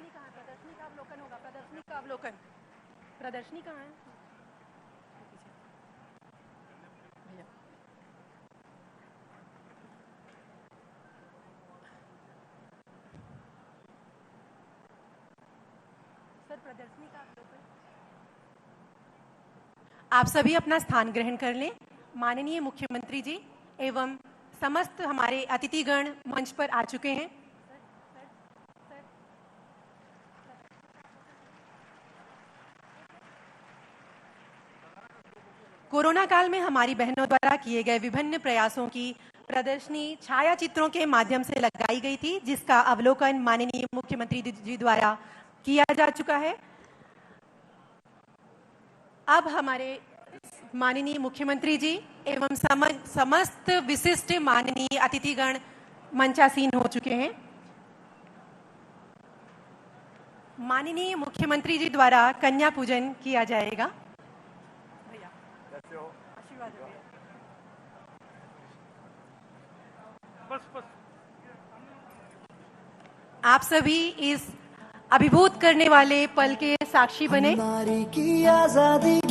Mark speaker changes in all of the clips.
Speaker 1: प्रदर्शनी कहाँ है? प्रदर्शनी का अवलोकन होगा। प्रदर्शनी का अवलोकन, प्रदर्शनी कहाँ है? भैया सर, प्रदर्शनी का अवलोकन। आप सभी अपना स्थान ग्रहण कर लें। माननीय मुख्यमंत्री जी एवं समस्त हमारे अतिथिगण मंच पर आ चुके हैं। कोरोना काल में हमारी बहनों द्वारा किए गए विभिन्न प्रयासों की प्रदर्शनी छाया चित्रों के माध्यम से लगाई गई थी, जिसका अवलोकन माननीय मुख्यमंत्री जी द्वारा किया जा चुका है। अब हमारे माननीय मुख्यमंत्री जी एवं समस्त विशिष्ट माननीय अतिथिगण मंचासीन हो चुके हैं। माननीय मुख्यमंत्री जी द्वारा कन्या पूजन किया जाएगा। भैया आशीर्वाद दीजिए। आप सभी इस अभिभूत करने वाले पल के साक्षी बने।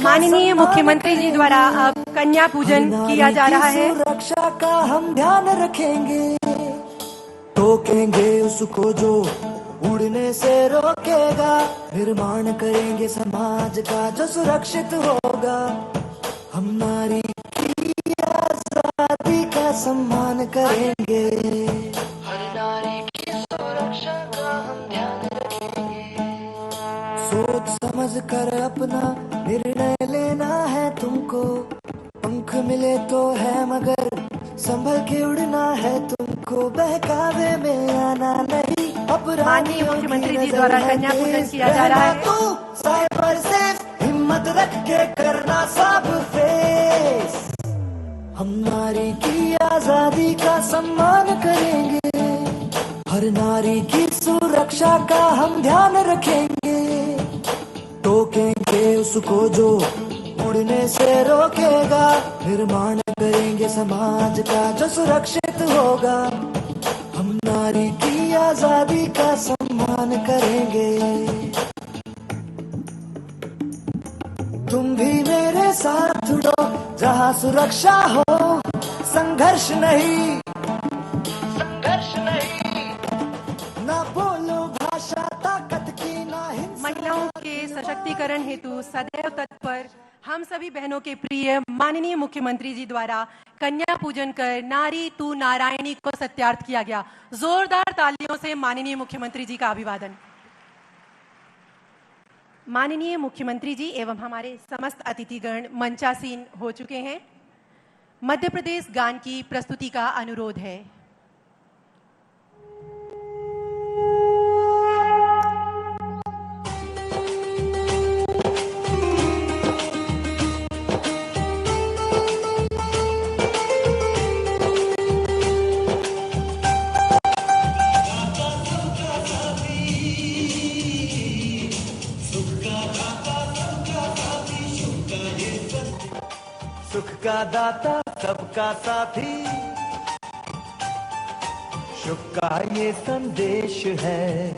Speaker 1: माननीय मुख्यमंत्री जी द्वारा अब कन्या पूजन किया जा रहा है।
Speaker 2: सुरक्षा का हम ध्यान रखेंगे, टोकेंगे उसको जो उड़ने से रोकेगा, निर्माण करेंगे समाज का जो सुरक्षित होगा। हम नारी की आजादी का सम्मान करेंगे, हर नारी की सुरक्षा का हम ध्यान रखेंगे। सोच समझ कर अपना निर्णय लेना है तुमको, पंख मिले तो है मगर संभल के उड़ना है तुमको, बहकावे में आना नहीं।
Speaker 1: माननीय मुख्यमंत्री जी द्वारा कन्या पूजन किया जा रहा है।
Speaker 2: तो साइबर से हिम्मत रख के करना सब फेस, हम नारी की आजादी का सम्मान करेंगे, हर नारी की सुरक्षा का हम ध्यान रखेंगे, टोकेंगे उसको जो उड़ने से रोकेगा, निर्माण करेंगे समाज का जो सुरक्षित होगा। हम नारी की आजादी का सम्मान करेंगे। तुम भी मेरे साथ जुड़ो, जहाँ सुरक्षा हो संघर्ष नहीं, संघर्ष नहीं। ना बोलो भाषा ताकत की, ना हिंसा।
Speaker 1: महिलाओं के सशक्तिकरण हेतु सदैव तत्पर हम सभी बहनों के प्रिय माननीय मुख्यमंत्री जी द्वारा कन्या पूजन कर नारी तू नारायणी को सत्यार्थ किया गया। जोरदार तालियों से माननीय मुख्यमंत्री जी का अभिवादन। माननीय मुख्यमंत्री जी एवं हमारे समस्त अतिथिगण मंचासीन हो चुके हैं। मध्य प्रदेश गान की प्रस्तुति का अनुरोध है।
Speaker 2: सुख का दाता सबका साथी, सुख का ये संदेश है।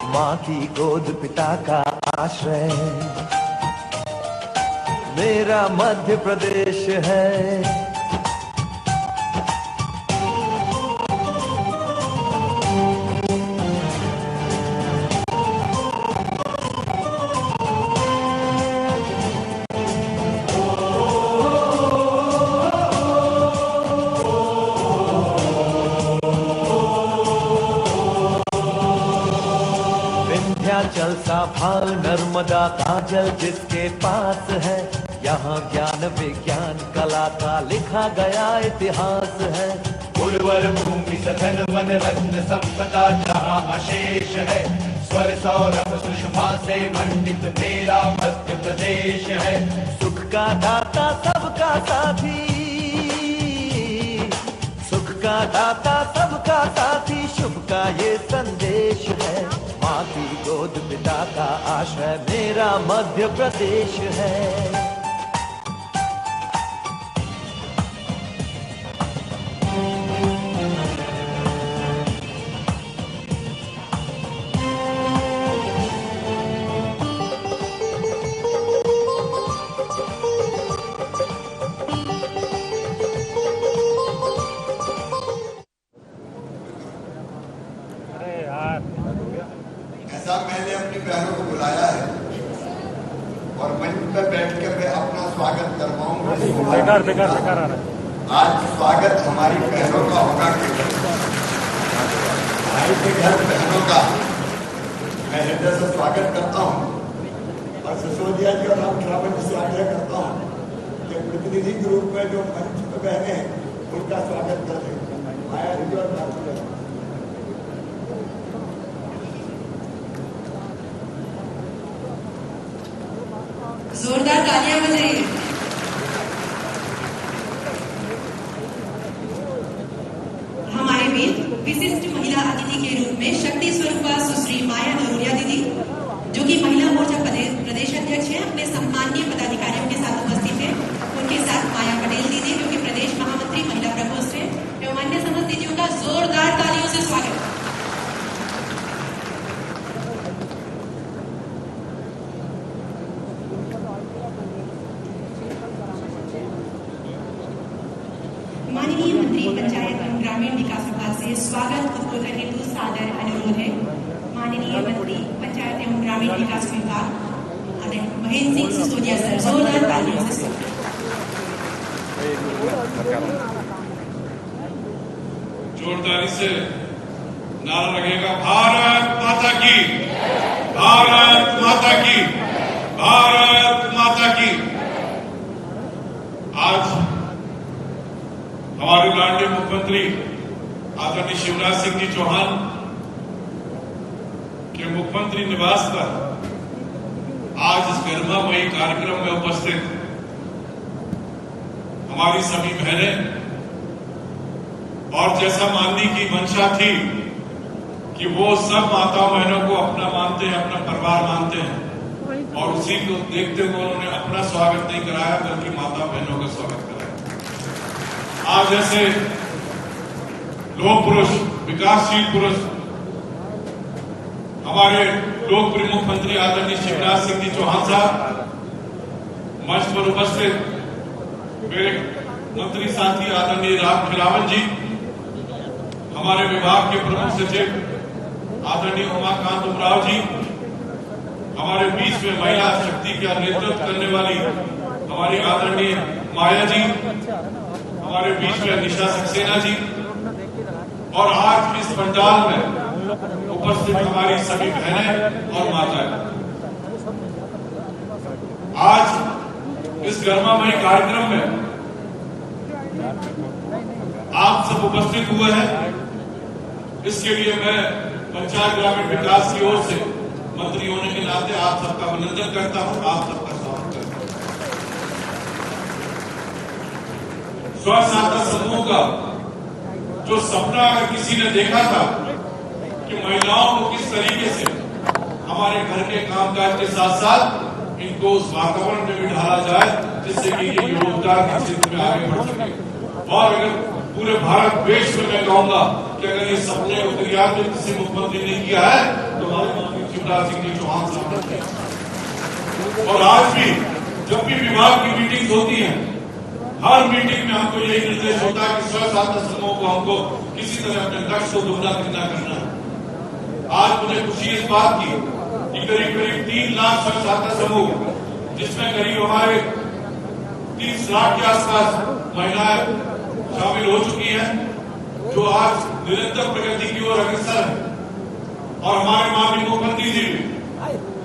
Speaker 2: माँ की गोद पिता का आश्रय, मेरा मध्य प्रदेश है। विंध्याचल सा भाल नर्मदा का जल जिसके पास है, यहाँ ज्ञान विज्ञान कला का लिखा गया इतिहास है।
Speaker 3: उर्वर भूमि सघन वन रत्न संपदा जहाँ अशेष है, स्वर सौरभ सुषमा से मंडित मेरा मध्य प्रदेश है।
Speaker 2: सुख का दाता सबका साथी, सुख का दाता सबका साथी, शुभ का ये संदेश है। माँ की गोद पिता का आश्रय, मेरा मध्य प्रदेश है।
Speaker 4: बेकार बेकार बेकार आ रहा है।
Speaker 5: आज स्वागत हमारी बहनों का होगा भाई के घर बहनों का मैं हृदय से स्वागत करता हूँ और सिसोदिया जी और राम खिलावन जी से आग्रह करता हूँ कि प्रतिनिधि के रूप में जो मंच पे बहने हैं उनका स्वागत कर दें। माया जी और बाबू
Speaker 1: जोरदार तालियां बजाइए। हमारे बीच विशिष्ट महिला अतिथि के रूप में शक्ति स्वरूपा सुश्री माया नरोरिया दीदी, जो कि महिला मोर्चा प्रदेश अध्यक्ष है, अपने सम्मानीय पदाधिकारियों के साथ उपस्थित है। उनके साथ माया पटेल दीदी, जो कि प्रदेश महामंत्री महिला प्रकोष्ठ है, एवं अन्य समस्त दीदियों का जोरदार तालियों से स्वागत। माननीय मंत्री पंचायत एवं ग्रामीण विकास विभाग से स्वागत उद्बोधन हेतु सादर अनुरोध है। माननीय मंत्री पंचायत एवं ग्रामीण विकास विभाग महेंद्र सिंह सिसोदिया सर, जोरदार तालियों से
Speaker 6: जोरदारी से नारा लगेगा, भारत माता की, भारत माता की, भारत माता की। आज हमारे लाडले मुख्यमंत्री आदरणीय शिवराज सिंह जी चौहान के मुख्यमंत्री निवास पर आज इस गरिमामयी कार्यक्रम में उपस्थित हमारी सभी बहनें, और जैसा माननी की मंशा थी कि वो सब माता बहनों को अपना मानते हैं, अपना परिवार मानते हैं, और उसी को देखते हुए उन्होंने अपना स्वागत नहीं कराया बल्कि माता बहनों का स्वागत कराया। आज ऐसे लोक पुरुष, विकासशील पुरुष, हमारे लोकप्रिय मुख्यमंत्री आदरणीय शिवराज सिंह जी चौहान साहब, मंच पर उपस्थित मेरे मंत्री साथी आदरणीय राम खिलावन जी, हमारे विभाग के प्रमुख सचिव आदरणीय उमाकांत उमराव जी, हमारे बीच में महिला शक्ति का नेतृत्व करने वाली हमारी आदरणीय माया जी, हमारे बीच में निशा सक्सेना जी, और आज इस पंडाल में उपस्थित हमारी सभी बहनें और माताएं। आज इस गरिमामयी कार्यक्रम में आप सब उपस्थित हुए हैं, इसके लिए मैं पंचायत ग्रामीण विकास की ओर से मंत्री होने के नाते आप सबका अभिनंदन करता हूं, आप सबका स्वागत करता हूं। स्व सहायता समूह का जो सपना अगर किसी ने देखा था कि महिलाओं को किस तरीके से हमारे घर के कामकाज के साथ साथ इनको उस वातावरण में भी ढाला जाए जिससे कि ये रोजगार के क्षेत्र में आगे बढ़ सके। और अगर पूरे भारत देश में मैं कहूंगा कि अगर ये सपने को क्रियान्वित किसी मुख्यमंत्री ने किया है तो हमारे मंत्री शिवराज सिंह जी चौहान साहब ने किया। और आज भी जब भी विभाग की मीटिंग होती है, हर मीटिंग में हमको यही निर्देश होता है कि स्व सहायता समूह को हमको किसी तरह अपने लक्ष्य को दुगना तिगना करना है। आज मुझे खुशी इस बात की कि करीब करीब 3 लाख स्व सहायता समूह, जिसमें करीब हमारे 30 लाख के आसपास महिलाएं शामिल हो चुकी हैं, जो आज निरंतर प्रगति की ओर अग्रसर है। और हमारे माननीय मुख्यमंत्री जी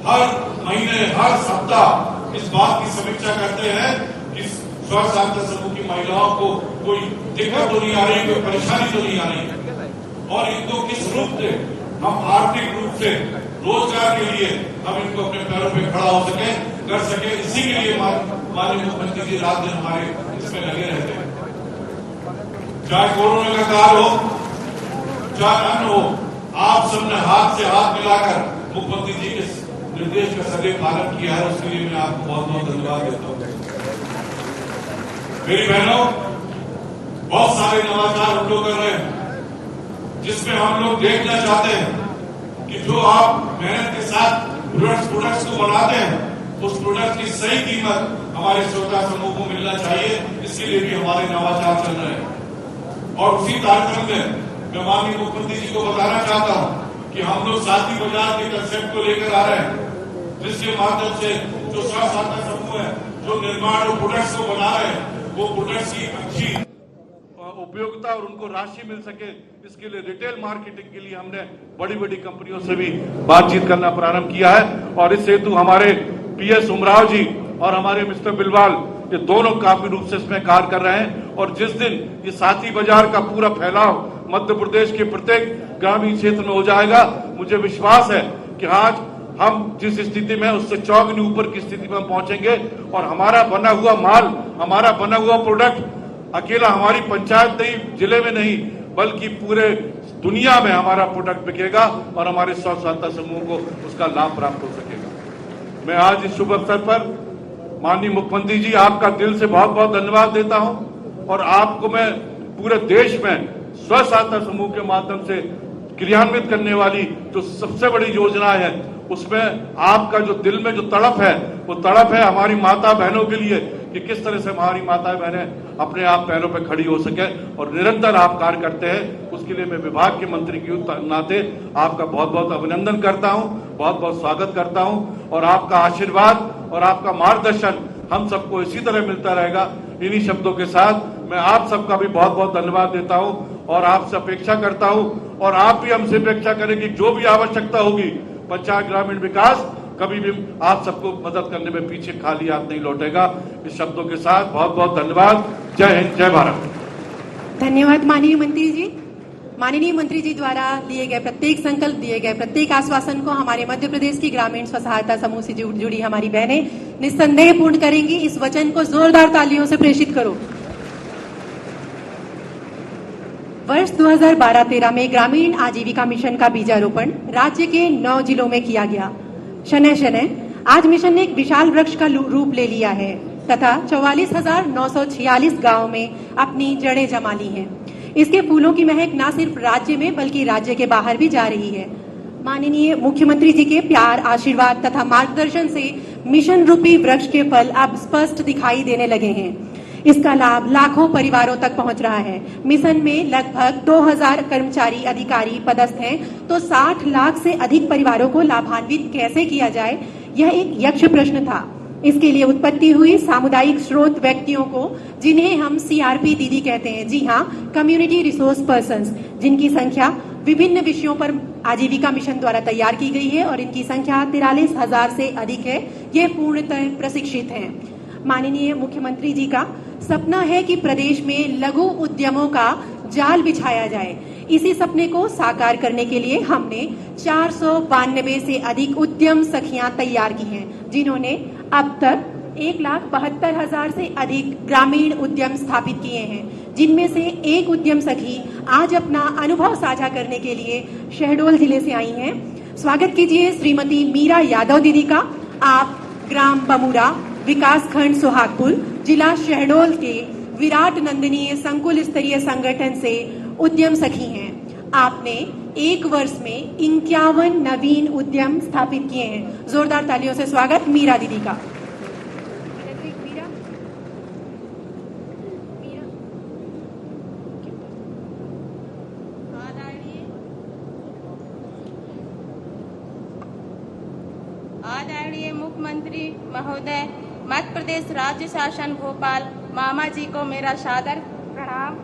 Speaker 6: हर महीने, हर सप्ताह इस बात की समीक्षा करते हैं कि स्व सहायता समूह की महिलाओं को कोई दिक्कत तो नहीं आ रही, कोई परेशानी तो नहीं आ रही, और इनको किस रूप से हम आर्थिक रूप से रोजगार के लिए हम इनको अपने पैरों पे खड़ा हो सके, कर सके। इसी के लिए माननीय मुख्यमंत्री जी रात दिन हमारे इसमें लगे रहते हैं। चाहे कोरोना का काल हो, चाहे अन्य हो, आप सबने हाथ से हाथ मिलाकर मुख्यमंत्री जी के निर्देश का सदैव पालन किया है, उसके लिए मैं आपको बहुत बहुत धन्यवाद देता हूँ। मेरी बहनों, बहुत सारे नवाचार हम लोग कर रहे हैं, जिसमें हम लोग देखना चाहते हैं कि जो आप मेहनत के साथ प्रोडक्ट्स को बनाते हैं, उस प्रोडक्ट की सही कीमत हमारे श्रोता समूह को मिलना चाहिए। इसके लिए भी हमारे नवाचार चल रहे हैं। और उसी कार्यक्रम में मैं माननीय मुख्यमंत्री जी को बताना चाहता हूं कि हम लोग साथी बाजार के कंसेप्ट को लेकर आ रहे हैं, जिसके माध्यम से जो स्व सहायता समूह है, जो निर्माण और प्रोडक्ट्स को बना रहे हैं, वो प्रोडक्ट्स की अच्छी उपयोगिता और उनको राशि मिल सके, इसके लिए रिटेल मार्केटिंग के लिए हमने बड़ी बड़ी कंपनियों से भी बातचीत करना प्रारंभ किया है। और इस हेतु हमारे PS उमराव जी और हमारे मिस्टर बिलवाल ये दोनों काफी रूप से इसमें कार्य कर रहे हैं। और जिस दिन ये साथी बाजार का पूरा फैलाव मध्य प्रदेश के प्रत्येक ग्रामीण क्षेत्र में हो जाएगा, मुझे विश्वास है कि आज हम जिस स्थिति में उससे चौगुनी ऊपर की स्थिति में हम पहुंचेंगे। और हमारा बना हुआ माल, हमारा बना हुआ प्रोडक्ट अकेला हमारी पंचायत नहीं, जिले में नहीं, बल्कि पूरे दुनिया में हमारा प्रोडक्ट बिकेगा और हमारे स्वयं सहायता समूह को उसका लाभ प्राप्त हो सकेगा। मैं आज इस शुभ अवसर पर माननीय मुख्यमंत्री जी आपका दिल से बहुत बहुत धन्यवाद देता हूं। और आपको मैं पूरे देश में स्व सहायता समूह के माध्यम से क्रियान्वित करने वाली जो सबसे बड़ी योजना है, उसमें आपका जो दिल में जो तड़प है, वो तड़प है हमारी माता बहनों के लिए कि किस तरह से हमारी माता बहनें अपने आप पैरों पर खड़ी हो सके। और निरंतर आप कार्य करते हैं, उसके लिए मैं विभाग के मंत्री के नाते आपका बहुत बहुत अभिनंदन करता हूं, बहुत बहुत स्वागत करता हूं। और आपका आशीर्वाद और आपका मार्गदर्शन हम सबको इसी तरह मिलता रहेगा। इन्हीं शब्दों के साथ मैं आप सबका भी बहुत बहुत धन्यवाद देता हूं और आपसे अपेक्षा करता हूं और आप भी हमसे अपेक्षा करें कि जो भी आवश्यकता होगी पंचायत ग्रामीण विकास कभी भी आप सबको मदद करने में पीछे खाली हाथ नहीं लौटेगा। इस शब्दों के साथ बहुत बहुत धन्यवाद। जय हिंद, जय भारत।
Speaker 1: धन्यवाद माननीय मंत्री जी। माननीय मंत्री जी द्वारा लिए गए प्रत्येक संकल्प, दिए गए प्रत्येक आश्वासन को हमारे मध्य प्रदेश की ग्रामीण स्व सहायता समूह से जुड़ी हमारी बहनें निस्संदेह पूर्ण करेंगी। इस वचन को जोरदार तालियों से प्रेषित करो। वर्ष 2012-13 में ग्रामीण आजीविका मिशन का बीजारोपण राज्य के 9 जिलों में किया गया। शनय शनय आज मिशन ने एक विशाल वृक्ष का रूप ले लिया है तथा 44,946 गाँव में अपनी जड़ें जमा ली हैं। इसके फूलों की महक न सिर्फ राज्य में बल्कि राज्य के बाहर भी जा रही है। माननीय मुख्यमंत्री जी के प्यार, आशीर्वाद तथा मार्गदर्शन से मिशन रूपी वृक्ष के फल अब स्पष्ट दिखाई देने लगे हैं। इसका लाभ लाखों परिवारों तक पहुंच रहा है। मिशन में लगभग 2000 कर्मचारी अधिकारी पदस्थ हैं, तो 60 लाख से अधिक परिवारों को लाभान्वित कैसे किया जाए, यह एक यक्ष प्रश्न था। इसके लिए उत्पत्ति हुई सामुदायिक स्रोत व्यक्तियों को, जिन्हें हम CRP दीदी कहते हैं, जी हाँ, कम्युनिटी रिसोर्स पर्सन्स, जिनकी संख्या विभिन्न विषयों पर आजीविका मिशन द्वारा तैयार की गई है और इनकी संख्या 43,000 से अधिक है। ये पूर्णतः प्रशिक्षित हैं। माननीय मुख्यमंत्री जी का सपना है कि प्रदेश में लघु उद्यमों का जाल बिछाया जाए। इसी सपने को साकार करने के लिए हमने 492 से अधिक उद्यम सखियां तैयार की हैं, जिन्होंने अब तक 1,72,000 से अधिक ग्रामीण उद्यम स्थापित किए हैं, जिनमें से एक उद्यम सखी आज अपना अनुभव साझा करने के लिए शहडोल जिले से आई हैं। स्वागत कीजिए श्रीमती मीरा यादव दीदी का। आप ग्राम बमुरा, विकास खंड सुहागपुर, जिला शहडोल के विराट नंदनीय संकुल स्तरीय संगठन से उद्यम सखी हैं। आपने एक वर्ष में 51 नवीन उद्यम स्थापित किए हैं। जोरदार तालियों से स्वागत मीरा दीदी का।
Speaker 4: आदरणीय मुख्यमंत्री महोदय, मध्य प्रदेश राज्य शासन भोपाल, मामा जी को मेरा सादर प्रणाम।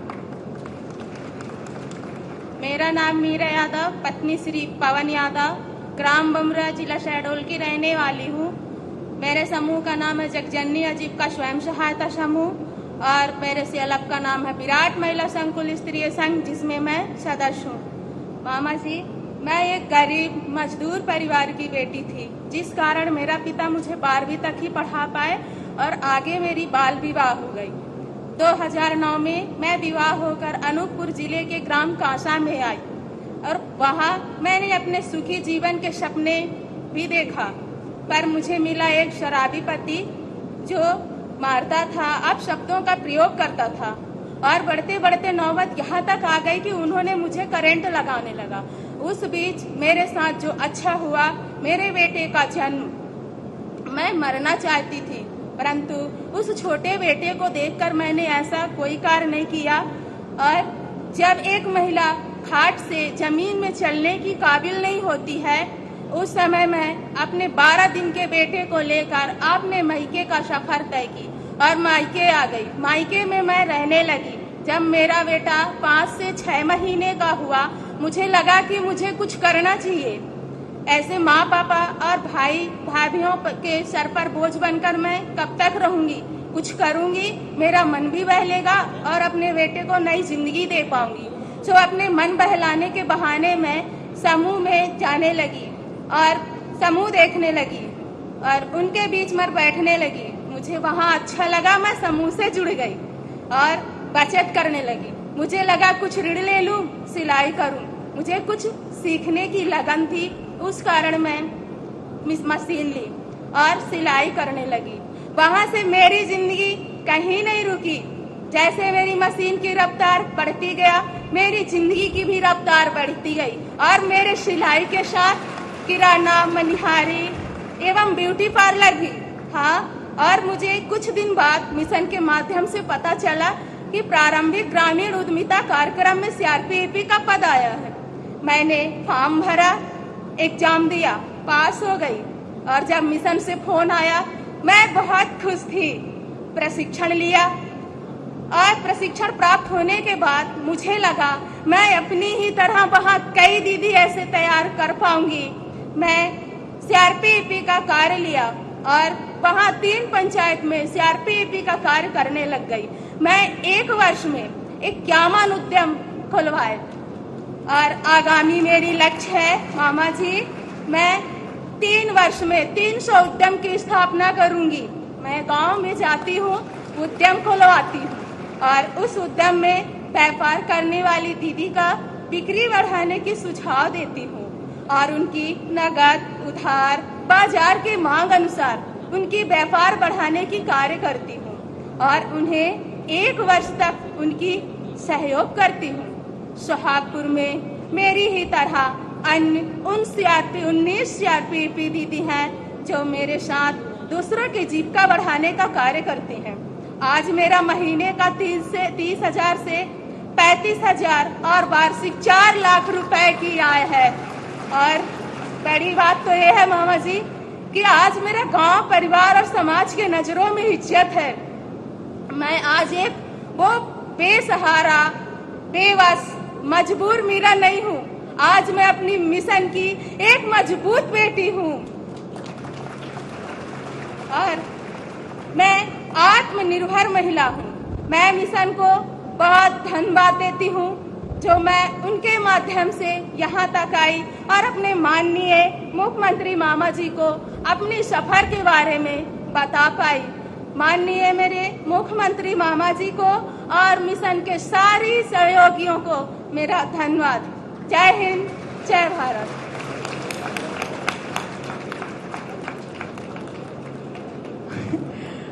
Speaker 4: मेरा नाम मीरा यादव, पत्नी श्री पवन यादव, ग्राम बमुरा, जिला शहडोल की रहने वाली हूँ। मेरे समूह का नाम है जगजननी आजीविका स्वयं सहायता समूह और मेरे CLF का नाम है विराट महिला संकुल स्तरीय संघ, जिसमें मैं सदस्य हूँ। मामा जी, मैं एक गरीब मजदूर परिवार की बेटी थी, जिस कारण मेरा पिता मुझे 12वीं तक ही पढ़ा पाए और आगे मेरी बाल विवाह हो गई। 2009 में मैं विवाह होकर अनूपपुर जिले के ग्राम कांसा में आई और वहां मैंने अपने सुखी जीवन के सपने भी देखा, पर मुझे मिला एक शराबी पति जो मारता था, अपशब्दों का प्रयोग करता था और बढ़ते बढ़ते नौबत यहाँ तक आ गई कि उन्होंने मुझे करंट लगाने लगा। उस बीच मेरे साथ जो अच्छा हुआ, मेरे बेटे का जन्म। मैं मरना चाहती थी, परंतु उस छोटे बेटे को देखकर मैंने ऐसा कोई कार्य नहीं किया। और जब एक महिला खाट से जमीन में चलने की काबिल नहीं होती है, उस समय मैं अपने 12 दिन के बेटे को लेकर अपने मैके का सफर तय की और मायके आ गई। मायके में मैं रहने लगी। जब मेरा बेटा 5 से 6 महीने का हुआ, मुझे लगा कि मुझे कुछ करना चाहिए। ऐसे माँ पापा और भाई भाभियों के सर पर बोझ बनकर मैं कब तक रहूंगी? कुछ करूंगी, मेरा मन भी बहलेगा और अपने बेटे को नई जिंदगी दे पाऊंगी। तो अपने मन बहलाने के बहाने मैं समूह में जाने लगी और समूह देखने लगी और उनके बीच में बैठने लगी। मुझे वहाँ अच्छा लगा, मैं समूह से जुड़ गई और बचत करने लगी। मुझे लगा कुछ ऋण ले लूं, सिलाई करूं। मुझे कुछ सीखने की लगन थी, उस कारण मैं मशीन ली और सिलाई करने लगी। वहां से मेरी जिंदगी कहीं नहीं रुकी। जैसे मेरी मशीन की रफ्तार बढ़ती गया, मेरी जिंदगी की भी रफ्तार बढ़ती गई और मेरे सिलाई के साथ किराना, मनिहारी एवं ब्यूटी पार्लर भी। हाँ, और मुझे कुछ दिन बाद मिशन के माध्यम से पता चला कि प्रारंभिक ग्रामीण उद्यमिता कार्यक्रम में सीआरपीएफी का पद आया है। मैंने फॉर्म भरा, एग्जाम दिया, पास हो गई और जब मिशन से फोन आया मैं बहुत खुश थी। प्रशिक्षण लिया और प्रशिक्षण प्राप्त होने के बाद मुझे लगा मैं अपनी ही तरह वहाँ कई दीदी ऐसे तैयार कर पाऊंगी। मैं सीआरपीएफी का कार्य लिया और वहाँ 3 पंचायत में सीआरपीएफी का कार्य करने लग गई। मैं 1 वर्ष में 51 उद्यम खुलवाए और आगामी मेरी लक्ष्य है मामा जी, मैं 3 वर्ष में 300 उद्यम की स्थापना करूंगी। मैं गांव में जाती हूँ, उद्यम खुलवाती हूँ और उस उद्यम में व्यापार करने वाली दीदी का बिक्री बढ़ाने की सुझाव देती हूँ और उनकी नगद, उधार, बाजार की मांग अनुसार उनकी व्यापार बढ़ाने की कार्य करती हूँ और उन्हें 1 वर्ष तक उनकी सहयोग करती हूँ। सोहागपुर में मेरी ही तरह अन्य 19 सीआरपीएफी दीदी हैं जो मेरे साथ दूसरों की जीविका बढ़ाने का कार्य करती हैं। आज मेरा महीने का 30,000 से 35,000 और वार्षिक 4 लाख रुपए की आय है। और बड़ी बात तो ये है मामा जी कि आज मेरा गांव, परिवार और समाज के नजरों में इज्जत है। मैं आज एक वो बेसहारा, बेबस, मजबूर मीरा नहीं हूँ। आज मैं अपनी मिशन की एक मजबूत बेटी हूँ और मैं आत्मनिर्भर महिला हूँ। मैं मिशन को बहुत धन्यवाद देती हूँ जो मैं उनके माध्यम से यहाँ तक आई और अपने माननीय मुख्यमंत्री मामा जी को अपनी सफर के बारे में बता पाई। माननीय मेरे मुख्यमंत्री मामा जी को और मिशन के सारी सहयोगियों को मेरा धन्यवाद। जय हिंद, जय भारत।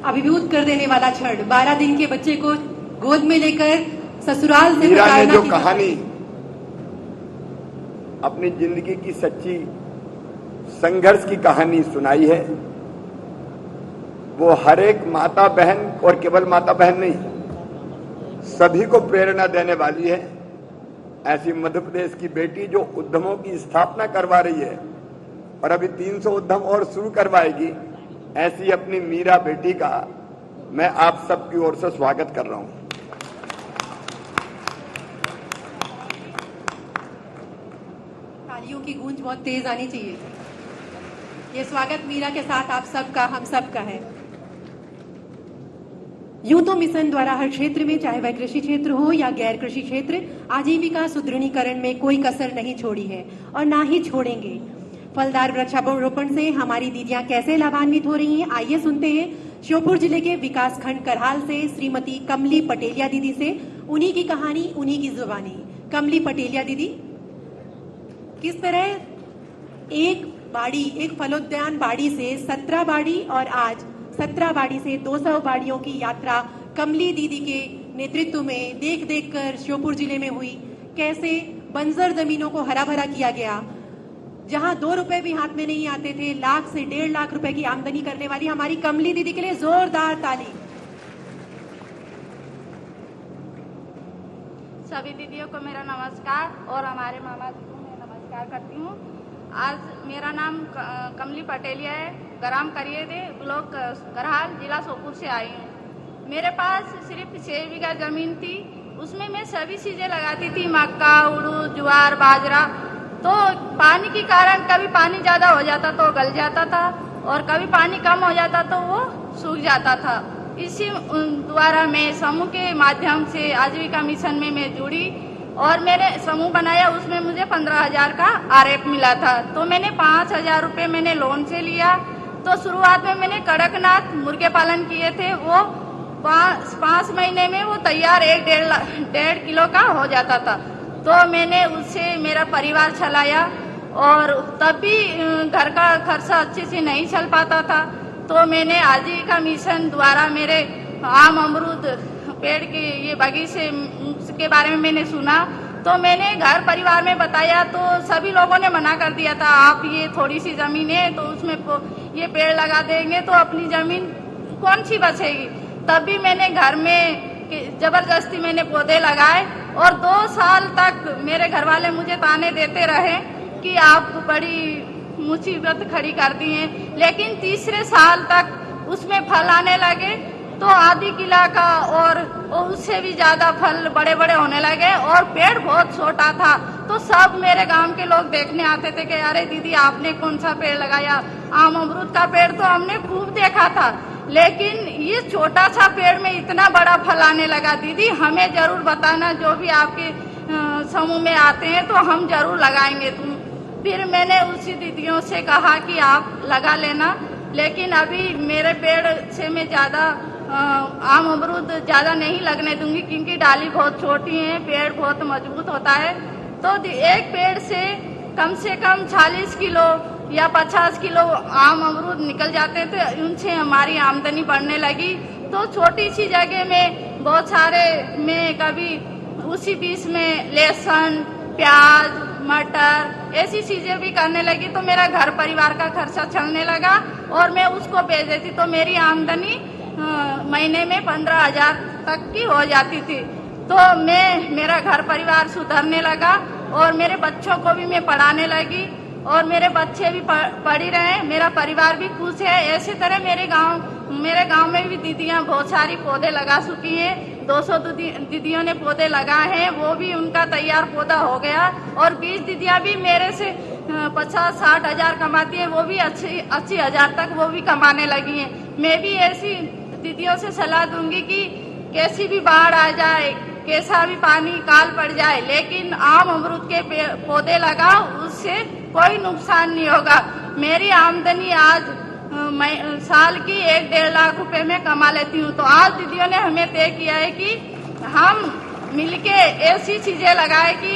Speaker 1: अभिभूत कर देने वाला क्षण, 12 दिन के बच्चे को गोद में लेकर ससुराल से
Speaker 5: मीरा ने
Speaker 1: प्रताड़ना
Speaker 5: जो
Speaker 1: की
Speaker 5: कहानी अपनी जिंदगी की सच्ची संघर्ष की कहानी सुनाई है, वो हर एक माता बहन, और केवल माता बहन नहीं, सभी को प्रेरणा देने वाली है। ऐसी मध्य प्रदेश की बेटी जो उद्यमों की स्थापना करवा रही है और अभी 300 उद्यम और शुरू करवाएगी, ऐसी अपनी मीरा बेटी का मैं आप सबकी ओर से स्वागत कर रहा हूं।
Speaker 1: तालियों की गूंज बहुत तेज आनी चाहिए। ये स्वागत मीरा के साथ आप सबका, हम सबका है। यूं तो मिशन द्वारा हर क्षेत्र में, चाहे वह कृषि क्षेत्र हो या गैर कृषि क्षेत्र, आजीविका सुदृढ़ीकरण में कोई कसर नहीं छोड़ी है और ना ही छोड़ेंगे। फलदार वृक्षारोपण से हमारी दीदियां कैसे लाभान्वित हो रही हैं, आइए सुनते हैं श्योपुर जिले के विकास खंड करहाल से श्रीमती कमली पटेलिया दीदी से। उन्हीं की कहानी, उन्हीं की जुबानी। कमली पटेलिया दीदी, किस तरह एक फलोद्यान बाड़ी से 17 बाड़ी और आज 17 बाड़ी से 200 बाड़ियों की यात्रा कमली दीदी के नेतृत्व में देख देख कर श्योपुर जिले में हुई। कैसे बंजर जमीनों को हरा भरा किया गया, जहां 2 रुपए भी हाथ में नहीं आते थे, लाख से 1.5 लाख रुपए की आमदनी करने वाली हमारी कमली दीदी के लिए जोरदार ताली।
Speaker 4: सभी दीदियों को मेरा नमस्कार और हमारे मामा जी को मैं नमस्कार करती हूँ। आज मेरा नाम कमली पटेलिया है, ग्राम करिएदे, ब्लॉक करहाल, जिला श्योपुर से आई हूँ। मेरे पास सिर्फ 6 बीघा जमीन थी। उसमें मैं सभी चीजें लगाती थी, मक्का, उड़द, ज्वार, बाजरा। तो पानी के कारण कभी पानी ज्यादा हो जाता तो गल जाता था और कभी पानी कम हो जाता तो वो सूख जाता था। इसी द्वारा मैं समूह के माध्यम से आजीविका मिशन में मैं जुड़ी और मैंने समूह बनाया। उसमें मुझे 15,000 का आरएफ मिला था। तो मैंने 5,000 रुपये मैंने लोन से लिया। तो शुरुआत में मैंने कड़कनाथ मुर्गे पालन किए थे। वो 5 महीने में वो तैयार 1.5 किलो का हो जाता था। तो मैंने उससे मेरा परिवार चलाया और तब भी घर का खर्चा अच्छे से नहीं चल पाता था। तो मैंने आजीविका मिशन द्वारा मेरे आम अमरूद पेड़ के ये बगीचे के बारे में मैंने सुना। तो मैंने घर परिवार में बताया तो सभी लोगों ने मना कर दिया था, आप ये थोड़ी सी जमीन है तो उसमें ये पेड़ लगा देंगे तो अपनी जमीन कौन सी बचेगी। तब भी मैंने घर में जबरदस्ती मैंने पौधे लगाए और 2 साल तक मेरे घर वाले मुझे ताने देते रहे कि आप बड़ी मुसीबत खड़ी कर दी हैं। लेकिन तीसरे साल तक उसमें फल आने लगे तो आधी किला का और उससे भी ज्यादा फल बड़े बड़े होने लगे और पेड़ बहुत छोटा था। तो सब मेरे गांव के लोग देखने आते थे कि अरे दीदी आपने कौन सा पेड़ लगाया। आम अमरूद का पेड़ तो हमने खूब देखा था, लेकिन ये छोटा सा पेड़ में इतना बड़ा फल आने लगा। दीदी हमें जरूर बताना, जो भी आपके समूह में आते हैं तो हम जरूर लगाएंगे तुम। फिर मैंने उसी दीदियों से कहा कि आप लगा लेना, लेकिन अभी मेरे पेड़ से मैं ज्यादा आम अमरूद ज्यादा नहीं लगने दूंगी क्योंकि डाली बहुत छोटी है, पेड़ बहुत मजबूत होता है। तो एक पेड़ से कम 40 किलो या 50 किलो आम अमरूद निकल जाते थे। उनसे हमारी आमदनी बढ़ने लगी। तो छोटी सी जगह में बहुत सारे मैं कभी उसी बीच में लहसुन, प्याज, मटर ऐसी चीजें भी करने लगी। तो मेरा घर परिवार का खर्चा चलने लगा और मैं उसको बेच देती तो मेरी आमदनी महीने में 15,000 तक की हो जाती थी। तो मेरा घर परिवार सुधरने लगा और मेरे बच्चों को भी मैं पढ़ाने लगी और मेरे बच्चे भी पढ़ ही रहे, मेरा परिवार भी खुश है। ऐसी तरह मेरे गांव में भी दीदियां बहुत सारी पौधे लगा चुकी हैं। 200 दीदियों ने पौधे लगाए हैं, वो भी उनका तैयार पौधा हो गया। और 20 दीदियां भी मेरे से 50-60 हजार कमाती हैं, वो भी 80,000 तक वो भी कमाने लगी हैं। मैं भी ऐसी दीदियों से सलाह दूंगी कि कैसी भी बाढ़ आ जाए, कैसा भी पानी काल पड़ जाए, लेकिन आम अमरूद के पौधे लगाओ, उससे कोई नुकसान नहीं होगा। मेरी आमदनी आज साल की 1-1.5 लाख रुपए में कमा लेती हूँ। तो आज दीदियों ने हमें तय किया है कि हम मिलके ऐसी चीजें लगाए कि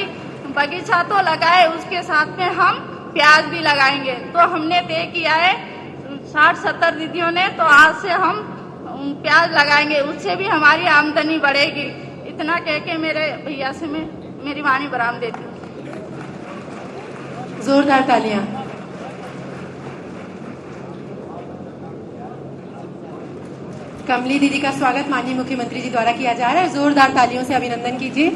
Speaker 4: बगीचा तो लगाए, उसके साथ में हम प्याज भी लगाएंगे। तो हमने तय किया है 60-70 दीदियों ने, तो आज से हम प्याज लगाएंगे, उससे भी हमारी आमदनी बढ़ेगी। इतना कह के मेरे भैया से मैं मेरी वाणी विराम देती हूँ।
Speaker 1: जोरदार तालियां। कमली दीदी का स्वागत माननीय मुख्यमंत्री जी द्वारा किया जा रहा है। जोरदार तालियों से अभिनंदन कीजिए।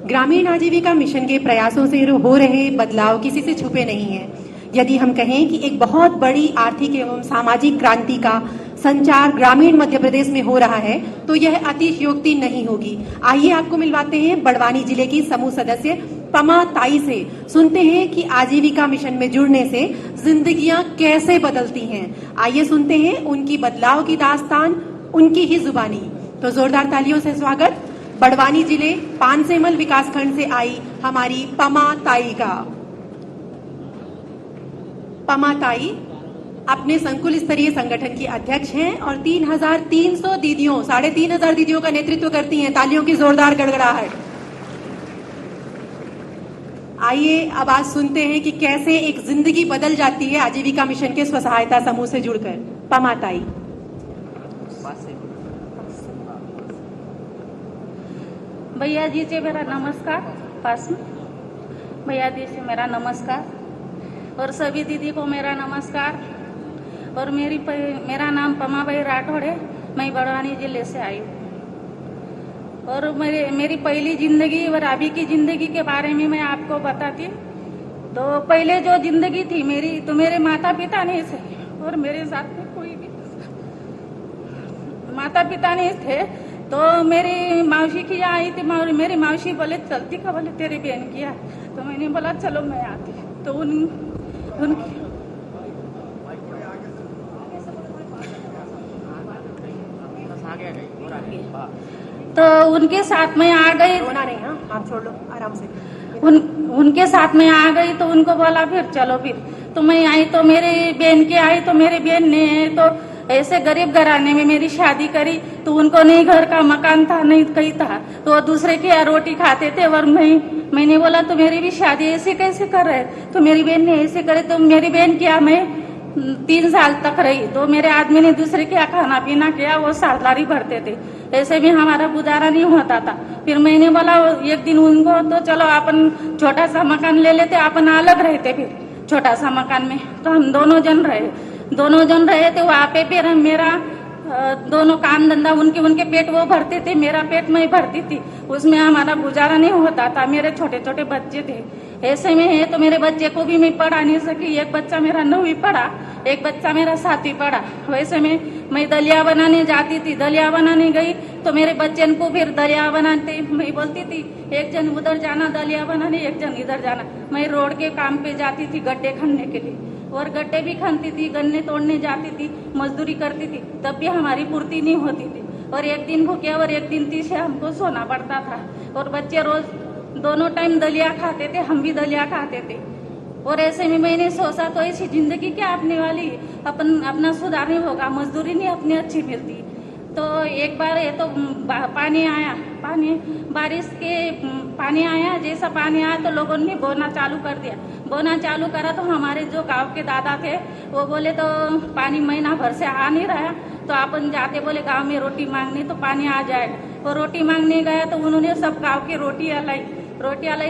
Speaker 1: ग्रामीण आजीविका मिशन के प्रयासों से हो रहे बदलाव किसी से छुपे नहीं हैं। यदि हम कहें कि एक बहुत बड़ी आर्थिक एवं सामाजिक क्रांति का संचार ग्रामीण मध्य प्रदेश में हो रहा है तो यह अतिशयोक्ति नहीं होगी। आइए आपको मिलवाते हैं बड़वानी जिले की समूह सदस्य पमा ताई से। सुनते हैं कि आजीविका मिशन में जुड़ने से जिंदगियां कैसे बदलती हैं। आइए सुनते हैं उनकी बदलाव की दास्तान उनकी ही जुबानी। तो जोरदार तालियों से स्वागत बड़वानी जिले पानसेमल विकासखंड से आई हमारी पमा ताई का। पमा ताई अपने संकुल स्तरीय संगठन की अध्यक्ष हैं और 3,300 दीदियों 3,500 दीदियों का नेतृत्व करती हैं। तालियों की जोरदार गड़गड़ाहट। आइए अब आज सुनते हैं कि कैसे एक जिंदगी बदल जाती है आजीविका मिशन के स्व सहायता समूह से जुड़कर। पमा ताई।
Speaker 7: भैया जी से मेरा नमस्कार। पास में भैया जी से मेरा नमस्कार और सभी दीदी को मेरा नमस्कार। और मेरा नाम पमाबाई राठौड़ है। मैं बड़वानी जिले से आई हूँ और मेरी पहली जिंदगी और अभी की जिंदगी के बारे में मैं आपको बताती हूँ। तो पहले जो जिंदगी थी मेरी, तो मेरे माता पिता ने और मेरे साथ में कोई भी माता पिता नहीं थे। तो मेरी मौसी की आई थी, मेरी मौसी बोले चलती का, बोले तेरी बहन की है। तो मैंने बोला चलो मैं आती। तो उनके साथ में आ गई।
Speaker 1: रोना नहीं, हाँ आप छोड़ लो आराम से।
Speaker 7: उनके साथ में आ गई तो उनको बोला फिर चलो। फिर तो मैं आई तो मेरी बहन की आई तो मेरी बहन ने तो ऐसे गरीब घराने में मेरी शादी करी। तो उनको नहीं घर का मकान था, नहीं कहीं था, तो वो दूसरे की रोटी खाते थे। और मैंने बोला तो मेरी भी शादी ऐसे कैसे कर रहे? तो मेरी बहन ने ऐसे करे। तो मेरी बहन क्या, मैं 3 साल तक रही। तो मेरे आदमी ने दूसरे क्या खाना पीना किया, वो सालदारी भरते थे। ऐसे भी हमारा गुजारा नहीं होता था। फिर मैंने बोला एक दिन उनको तो चलो अपन छोटा सा मकान ले लेते, अपन अलग रहते। फिर छोटा सा मकान में तो हम दोनों जन रहे थे। वहाँ पे फिर मेरा दोनों काम धंधा उनके पेट वो भरते थे, मेरा पेट मैं भरती थी। उसमें हमारा गुजारा नहीं होता था। मेरे छोटे छोटे बच्चे थे। ऐसे में है तो मेरे बच्चे को भी मैं पढ़ा नहीं सकी। एक बच्चा मेरा 9वीं पढ़ा, एक बच्चा मेरा 7वीं पढ़ा। वैसे में मैं दलिया बनाने जाती थी। दलिया बनाने गई तो मेरे बच्चे को फिर दलिया बनाते मैं बोलती थी एक जन उधर जाना दलिया बनाने, एक जन इधर जाना। मैं रोड के काम पे जाती थी गड्ढे खनने के लिए, और गड्ढे भी खनती थी, गन्ने तोड़ने जाती थी, मजदूरी करती थी। तब भी हमारी पूर्ति नहीं होती थी। और एक दिन भूखे और एक दिन तीसे हमको सोना पड़ता था। और बच्चे रोज दोनों टाइम दलिया खाते थे, हम भी दलिया खाते थे। और ऐसे में मैंने सोचा तो ऐसी जिंदगी क्या अपने वाली, अपना सुधार नहीं होगा, मजदूरी नहीं अपनी अच्छी मिलती। तो एक बार ये तो पानी आया, बारिश के पानी आया। जैसा पानी आया तो लोगों ने बोना चालू कर दिया। बोना चालू करा तो हमारे जो गांव के दादा थे वो बोले तो पानी महीना भर से आ नहीं रहा, तो अपन जाते बोले गांव में रोटी मांगने तो पानी आ जाएगा। और रोटी मांगने गया तो उन्होंने सब गांव की रोटियां लाई।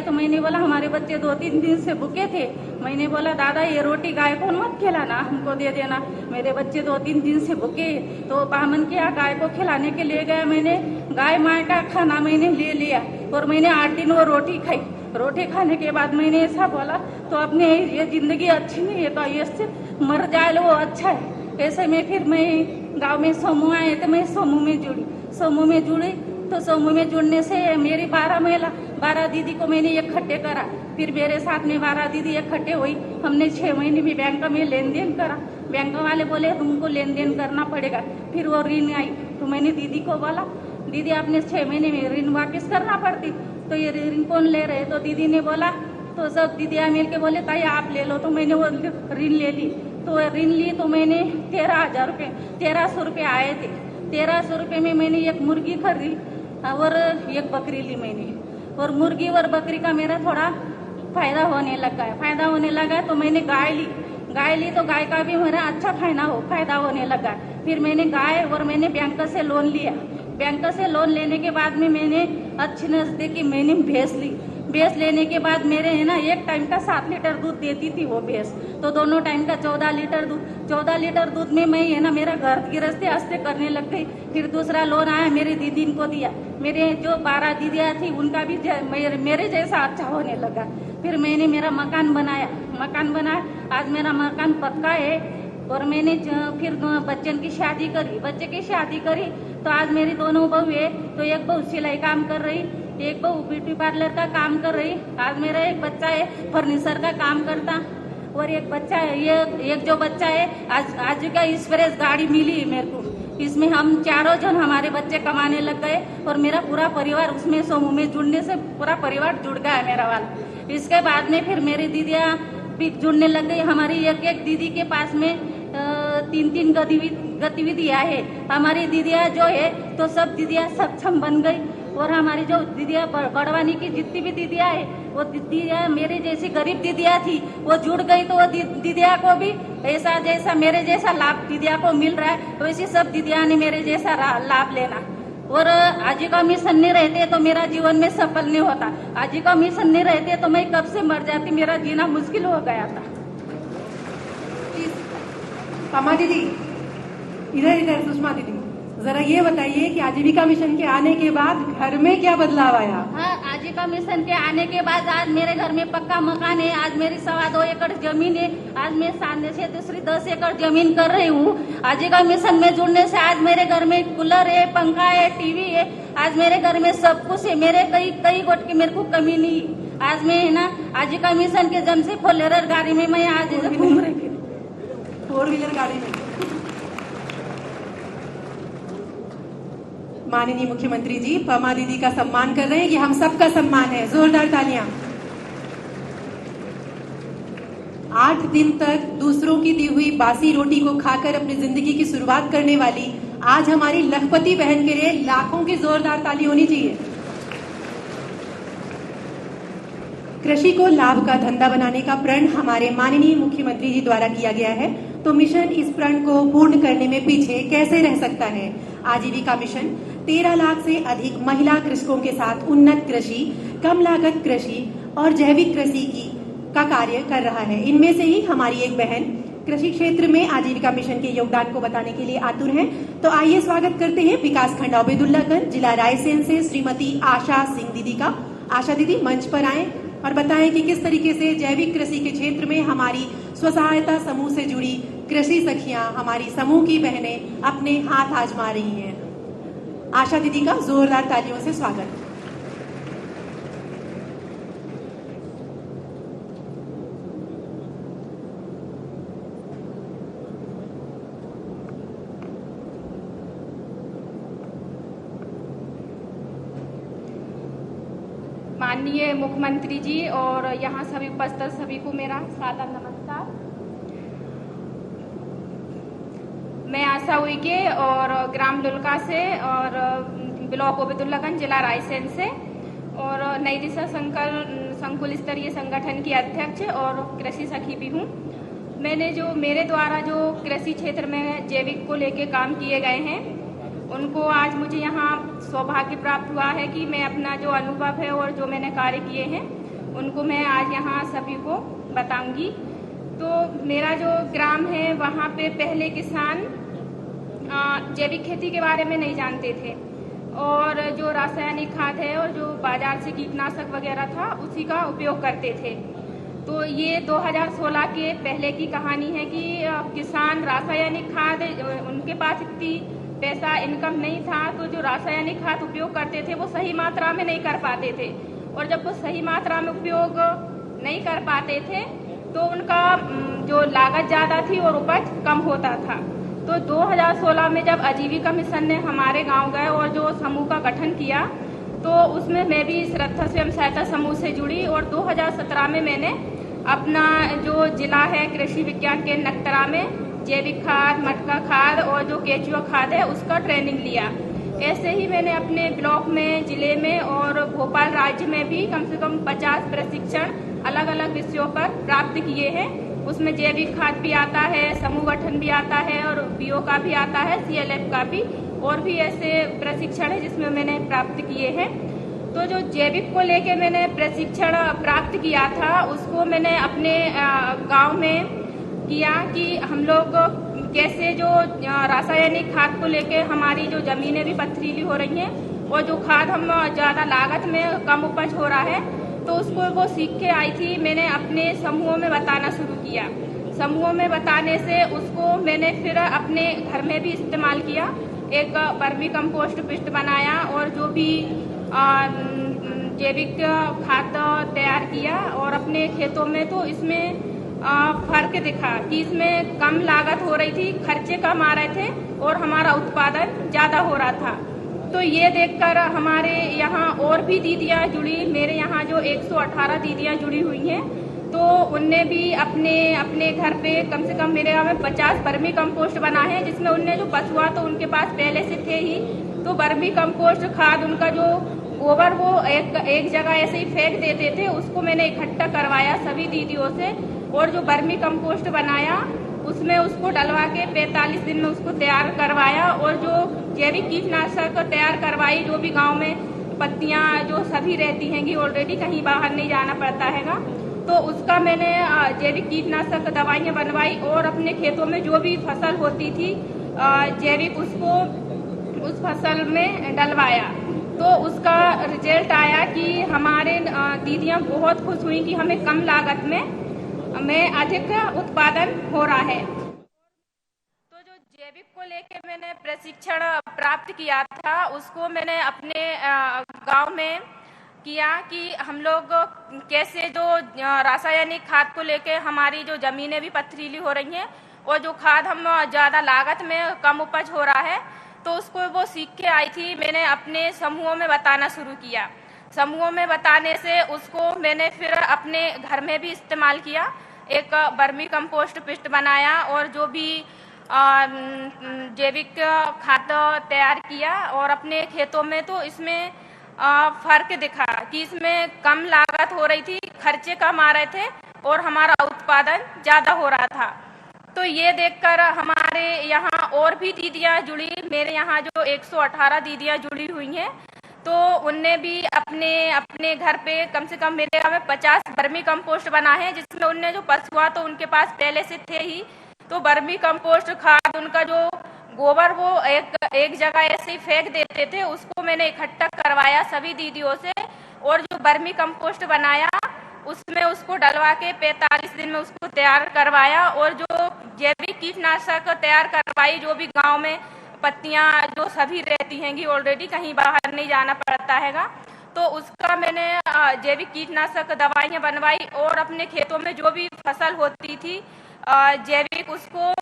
Speaker 7: तो मैंने बोला हमारे बच्चे 2-3 दिन से भूखे थे। मैंने बोला दादा ये रोटी गाय को मत खिलाना, हमको दे देना, मेरे बच्चे 2-3 दिन से भूखे। तो बामन किया, गाय को खिलाने के लिए गया। मैंने गाय माँ का खाना मैंने ले लिया और मैंने 8 दिन वो रोटी खाई। रोटी खाने के बाद मैंने ऐसा बोला तो अपने ये जिंदगी अच्छी नहीं है, तो इससे मर जाए वो अच्छा है। ऐसे में फिर मैं गाँव में समूह आए तो मैं समूह में जुड़ी। तो समूह में जुड़ने से मेरी 12 दीदी को मैंने इकट्ठे करा। फिर मेरे साथ में 12 दीदी इकट्ठे हुई। हमने 6 महीने भी बैंक में लेन देन करा। बैंक वाले बोले तुमको लेन देन करना पड़ेगा। फिर वो ऋण आई तो मैंने दीदी को बोला दीदी आपने 6 महीने में ऋण वापस करना पड़ती, तो ये ऋण कौन ले रहे? तो दीदी ने बोला, तो सब दीदियाँ मिल के बोले ताई आप ले लो। तो मैंने वो ऋण ले ली। तो ऋण ली तो मैंने 1300 रुपये आए थे। 1300 रुपये में मैंने एक मुर्गी खरीदी और एक बकरी ली मैंने। और मुर्गी और बकरी का मेरा थोड़ा फायदा होने लगा तो मैंने गाय ली तो गाय का भी मेरा अच्छा फायदा होने लगा। फिर मैंने गाय और मैंने बैंक से लोन लिया। बैंक से लोन लेने के बाद में मैंने अच्छी नजदीकी मैंने भैंस ली। भैंस लेने के बाद मेरे है ना एक टाइम का 7 लीटर दूध देती थी वो भैंस, तो दोनों टाइम का 14 लीटर दूध में मैं है ना मेरा घर गृहस्थी आस्ते करने लग गई। फिर दूसरा लोन आया, मेरी दीदी को दिया। मेरे जो 12 दीदियाँ थी उनका भी मेरे जैसा अच्छा होने लगा। फिर मैंने मेरा मकान बनाया। आज मेरा मकान पक्का है। और मैंने फिर बच्चे की शादी करी तो आज मेरी दोनों बहू है। तो एक बहू सिलाई काम कर रही, एक बहू ब्यूटी पार्लर का काम कर रही। आज मेरा एक बच्चा है फर्नीचर का काम करता, और एक बच्चा है एक जो बच्चा है आज का एक्सप्रेस गाड़ी मिली मेरे को। इसमें हम चारों जन हमारे बच्चे कमाने लग गए और मेरा पूरा परिवार उसमें समूह में जुड़ने से पूरा परिवार जुड़ गया है मेरा वाला। इसके बाद में फिर मेरी दीदियाँ भी जुड़ने लग गई। हमारी एक दीदी के पास में 3 गतिविधियाँ है। हमारी दीदियाँ जो है तो सब दीदियाँ सक्षम बन गई। और हमारी जो दीदियाँ बड़वानी की जितनी भी दीदियाँ है वो दीदियाँ मेरे जैसी गरीब दीदियाँ थी वो जुड़ गई। तो वो दीदियाँ को भी ऐसा जैसा मेरे जैसा लाभ दीदियाँ को मिल रहा है, वैसी सब दीदियाँ ने मेरे जैसा लाभ लेना। और आजीविका मिशन नहीं रहते तो मेरा जीवन में सफल नहीं होता। आजीविका मिशन नहीं रहते तो मैं कब से मर जाती, मेरा जीना मुश्किल हो गया था।
Speaker 1: अम्मा दीदी इधर सुषमा दीदी, जरा ये बताइए कि आजीविका मिशन के आने के बाद घर में क्या बदलाव आया?
Speaker 7: हाँ, आजीविका मिशन के आने के बाद आज मेरे घर में पक्का मकान है। आज मेरी 2.25 एकड़ जमीन है। आज मैं सामने से दूसरी 10 एकड़ जमीन कर रही हूँ। आजीविका मिशन में जुड़ने से आज मेरे घर में कूलर है, पंखा है, टीवी है। आज मेरे घर में सब कुछ है। मेरे कई गोट की मेरे को कमी नहीं। आज मैं है ना आजीविका मिशन के जन से 4व्हीलर गाड़ी में मैं आज घूम रही हूँ।
Speaker 1: 4व्हीलर गाड़ी में माननीय मुख्यमंत्री जी पमा दीदी का सम्मान कर रहे हैं। ये हम सबका सम्मान है। जोरदार तालियां। 8 दिन तक दूसरों की दी हुई बासी रोटी को खाकर अपनी जिंदगी की शुरुआत करने वाली आज हमारी लखपति बहन के लिए लाखों की जोरदार ताली होनी चाहिए। कृषि को लाभ का धंधा बनाने का प्रण हमारे माननीय मुख्यमंत्री जी द्वारा किया गया है, तो मिशन इस प्रण को पूर्ण करने में पीछे कैसे रह सकता है। आजीविका मिशन 13 लाख से अधिक महिला कृषकों के साथ उन्नत कृषि, कम लागत कृषि और जैविक कृषि का कार्य कर रहा है। इनमें से ही हमारी एक बहन कृषि क्षेत्र में आजीविका मिशन के योगदान को बताने के लिए आतुर हैं। तो आइए स्वागत करते हैं विकासखंड अबेदुल्लागंज, जिला रायसेन से श्रीमती आशा सिंह दीदी का। आशा दीदी मंच पर आएं और बताएं कि किस तरीके से जैविक कृषि के क्षेत्र में हमारी स्व सहायता समूह से जुड़ी कृषि सखियां, हमारी समूह की बहनें अपने हाथ आजमा रही हैं। आशा दीदी का जोरदार तालियों से स्वागत।
Speaker 4: माननीय मुख्यमंत्री जी और यहाँ सभी उपस्थित सभी को मेरा सादर नमस्कार। मैं आशा उइके और ग्राम लुल्का से और ब्लॉक अबेदुल्लागंज, जिला रायसेन से और नई दिशा संकुल स्तरीय संगठन की अध्यक्ष और कृषि सखी भी हूँ। मैंने जो मेरे द्वारा जो कृषि क्षेत्र में जैविक को लेके काम किए गए हैं उनको आज मुझे यहाँ सौभाग्य प्राप्त हुआ है कि मैं अपना जो अनुभव है और जो मैंने कार्य किए हैं उनको मैं आज यहाँ सभी को बताऊंगी। तो मेरा जो ग्राम है वहाँ पे पहले किसान जैविक खेती के बारे में नहीं जानते थे और जो रासायनिक खाद है और जो बाजार से कीटनाशक वगैरह था उसी का उपयोग करते थे। तो ये 2016 के पहले की कहानी है कि किसान रासायनिक खाद, उनके पास इतनी पैसा इनकम नहीं था तो जो रासायनिक खाद उपयोग करते थे वो सही मात्रा में नहीं कर पाते थे और जब वो सही मात्रा में उपयोग नहीं कर पाते थे तो उनका जो लागत ज़्यादा थी और उपज कम होता था। तो 2016 में जब आजीविका मिशन ने हमारे गांव गए और जो समूह का गठन किया तो उसमें मैं भी श्रद्धा स्वयं सहायता समूह से जुड़ी और 2017 में मैंने अपना जो जिला है कृषि विज्ञान केंद्र नकतरा में जैविक खाद, मटका खाद और जो केचुआ खाद है उसका ट्रेनिंग लिया। ऐसे ही मैंने अपने ब्लॉक में, जिले में और भोपाल राज्य में भी कम से कम 50 प्रशिक्षण अलग अलग विषयों पर प्राप्त किए हैं। उसमें जैविक खाद भी आता है, समूह गठन भी आता है और बीओ का भी आता है, CLF का भी, और भी ऐसे प्रशिक्षण है जिसमें मैंने प्राप्त किए हैं। तो जो जैविक को लेके मैंने प्रशिक्षण प्राप्त किया था उसको मैंने अपने गांव में किया कि हम लोग कैसे जो रासायनिक खाद को लेके हमारी जो जमीनें भी पथरीली हो रही हैं और जो खाद हम ज़्यादा लागत में कम उपज हो रहा है तो उसको वो सीख के आई थी। मैंने अपने समूहों में बताना शुरू किया। समूहों में बताने से उसको मैंने फिर अपने घर में भी इस्तेमाल किया। एक वर्मी कंपोस्ट पिस्ट बनाया और जो भी जैविक खाद तैयार किया और अपने खेतों में तो इसमें फर्क दिखा कि इसमें कम लागत हो रही थी, खर्चे कम आ रहे थे और हमारा उत्पादन ज़्यादा हो रहा था। तो ये देखकर हमारे यहाँ और भी दीदियाँ जुड़ी, मेरे यहाँ जो 118 दीदियाँ जुड़ी हुई हैं तो उनने भी अपने अपने घर पे कम से कम मेरे यहाँ में 50 वर्मी कंपोस्ट बना है जिसमें उनने जो बचुआ तो उनके पास पहले से थे ही, तो वर्मी कंपोस्ट खाद उनका जो गोबर वो एक जगह ऐसे ही फेंक देते थे उसको मैंने इकट्ठा करवाया सभी दीदियों से और जो वर्मी कंपोस्ट बनाया उसमें उसको डलवा के 45 दिन में उसको तैयार करवाया और जो जैविक कीटनाशक तैयार करवाई, जो भी गांव में पत्तियां जो सभी रहती हैं कि ऑलरेडी कहीं बाहर नहीं जाना पड़ता हैगा, तो उसका मैंने जैविक कीटनाशक दवाइयां बनवाई और अपने खेतों में जो भी फसल होती थी जैविक उसको उस फसल में डलवाया। तो उसका रिजल्ट आया कि हमारे दीदियां बहुत खुश हुई कि हमें कम लागत में अधिक उत्पादन हो रहा है। तो जो जैविक को लेके मैंने प्रशिक्षण प्राप्त किया था, उसको मैंने अपने गांव में किया कि हम लोग कैसे जो रासायनिक खाद को लेके हमारी जो जमीनें भी पथरीली हो रही हैं और जो खाद हम ज़्यादा लागत में कम उपज हो रहा है, तो उसको वो सीख के आई थी। मैंने अपने समूहों में बताना शुरू किया। समूहों में बताने से उसको मैंने फिर अपने घर में भी इस्तेमाल किया। एक वर्मी कंपोस्ट पिस्ट बनाया और जो भी जैविक खाद तैयार किया और अपने खेतों में, तो इसमें फर्क दिखा कि इसमें कम लागत हो रही थी, खर्चे कम आ रहे थे और हमारा उत्पादन ज़्यादा हो रहा था। तो ये देखकर हमारे यहाँ और भी दीदियाँ जुड़ी। मेरे यहाँ जो 118 दीदियाँ जुड़ी हुई हैं, तो उनने भी अपने अपने घर पे कम से कम मेरे यहाँ में 50 वर्मी कंपोस्ट बना है, जिसमें उनने जो पशुआ तो उनके पास पहले से थे ही, तो वर्मी कंपोस्ट खाद उनका जो गोबर वो एक जगह ऐसे ही फेंक देते थे, उसको मैंने इकट्ठा करवाया सभी दीदियों से और जो वर्मी कंपोस्ट बनाया उसमें उसको डलवा के 45 दिन में उसको तैयार करवाया और जो जैविक कीटनाशक तैयार करवाई, जो भी गांव में पत्तियां जो सभी रहती हैंगी, ऑलरेडी कहीं बाहर नहीं जाना पड़ता हैगा, तो उसका मैंने जैविक कीटनाशक दवाइयां बनवाई और अपने खेतों में जो भी फसल होती थी जैविक, उसको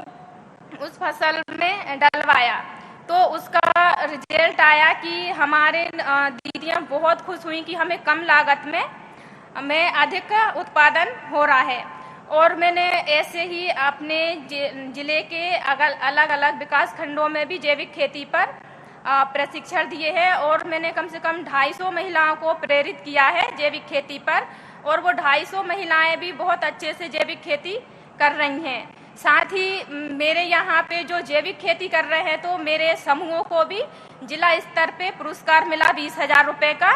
Speaker 4: उस फसल में डलवाया। तो उसका रिजल्ट आया कि हमारे दीदियां बहुत खुश हुई कि हमें कम लागत में अधिक उत्पादन हो रहा है। और मैंने ऐसे ही अपने जिले के अलग अलग विकास खंडों में भी जैविक खेती पर प्रशिक्षण दिए हैं और मैंने कम से कम 250 महिलाओं को प्रेरित किया है जैविक खेती पर, और वो 250 महिलाएं भी बहुत अच्छे से जैविक खेती कर रही हैं। साथ ही मेरे यहाँ पे जो जैविक खेती कर रहे हैं, तो मेरे समूहों को भी जिला स्तर पे पुरस्कार मिला 20,000 रुपये का,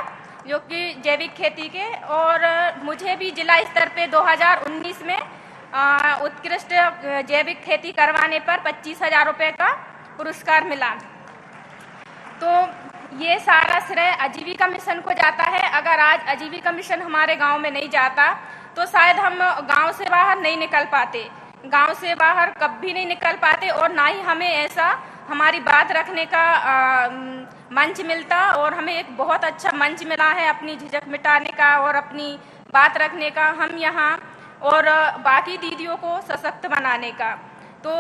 Speaker 4: जो कि जैविक खेती के, और मुझे भी जिला स्तर पे 2019 में उत्कृष्ट जैविक खेती करवाने पर 25,000 रुपये का पुरस्कार मिला। तो ये सारा श्रेय आजीविका मिशन को जाता है। अगर आज आजीविका मिशन हमारे गांव में नहीं जाता तो शायद हम गांव से बाहर नहीं निकल पाते, गांव से बाहर कभी नहीं निकल पाते, और ना ही हमें ऐसा हमारी बात रखने का मंच मिलता। और हमें एक बहुत अच्छा मंच मिला है अपनी झिझक मिटाने का और अपनी बात रखने का, हम यहाँ और बाकी दीदियों को सशक्त बनाने का। तो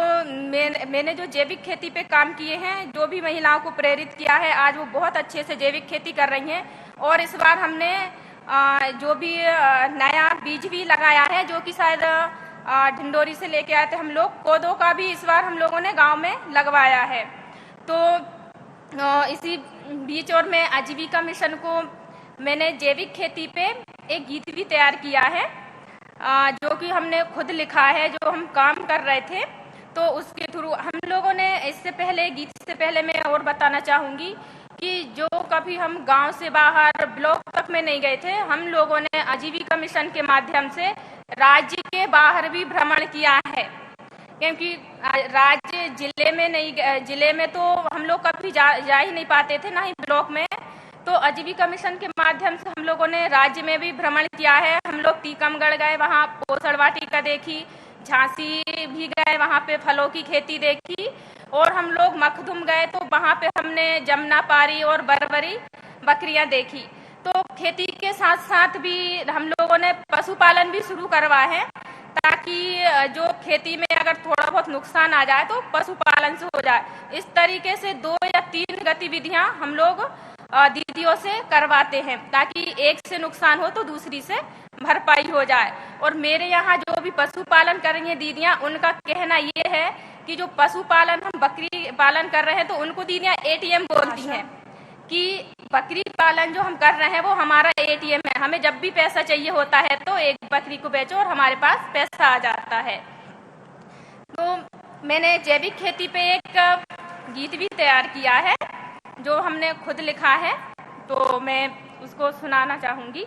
Speaker 4: मैंने जो जैविक खेती पे काम किए हैं, जो भी महिलाओं को प्रेरित किया है, आज वो बहुत अच्छे से जैविक खेती कर रही हैं। और इस बार हमने जो भी नया बीज भी लगाया है, जो कि शायद ढिंडोरी से लेके आए थे हम लोग, कोदो का भी इस बार हम लोगों ने गांव में लगवाया है। तो इसी बीच और मैं आजीविका मिशन को मैंने जैविक खेती पे एक गीत भी तैयार किया है, जो कि हमने खुद लिखा है, जो हम काम कर रहे थे। तो उसके थ्रू हम लोगों ने इससे पहले, गीत से पहले मैं और बताना चाहूँगी कि जो कभी हम गांव से बाहर ब्लॉक तक में नहीं गए थे, हम लोगों ने आजीविका मिशन के माध्यम से राज्य के बाहर भी भ्रमण किया है। क्योंकि राज्य जिले में तो हम लोग कभी जा ही नहीं पाते थे, ना ही ब्लॉक में। तो आजीविका मिशन के माध्यम से हम लोगों ने राज्य में भी भ्रमण किया है। हम लोग टीकमगढ़ गए, वहाँ पोषण वाटिका देखी, झांसी भी गए, वहाँ पे फलों की खेती देखी, और हम लोग मखदुम गए, तो वहाँ पे हमने जमुनापारी और बरबरी बकरियां देखी। तो खेती के साथ साथ भी हम लोगों ने पशुपालन भी शुरू करवाया है, ताकि जो खेती में अगर थोड़ा बहुत नुकसान आ जाए तो पशुपालन से हो जाए। इस तरीके से 2 या 3 गतिविधियां हम लोग दीदियों से करवाते हैं, ताकि एक से नुकसान हो तो दूसरी से भरपाई हो जाए। और मेरे यहाँ जो भी पशुपालन कर रही हैं दीदियाँ, उनका कहना ये है कि जो पशुपालन हम बकरी पालन कर रहे हैं, तो उनको दीदियाँ ATM बोलती हैं कि बकरी पालन जो हम कर रहे हैं वो हमारा ATM है। हमें जब भी पैसा चाहिए होता है तो एक बकरी को बेचो और हमारे पास पैसा आ जाता है। तो मैंने जैविक खेती पे एक गीत भी तैयार किया है, जो हमने खुद लिखा है, तो मैं उसको सुनाना चाहूँगी।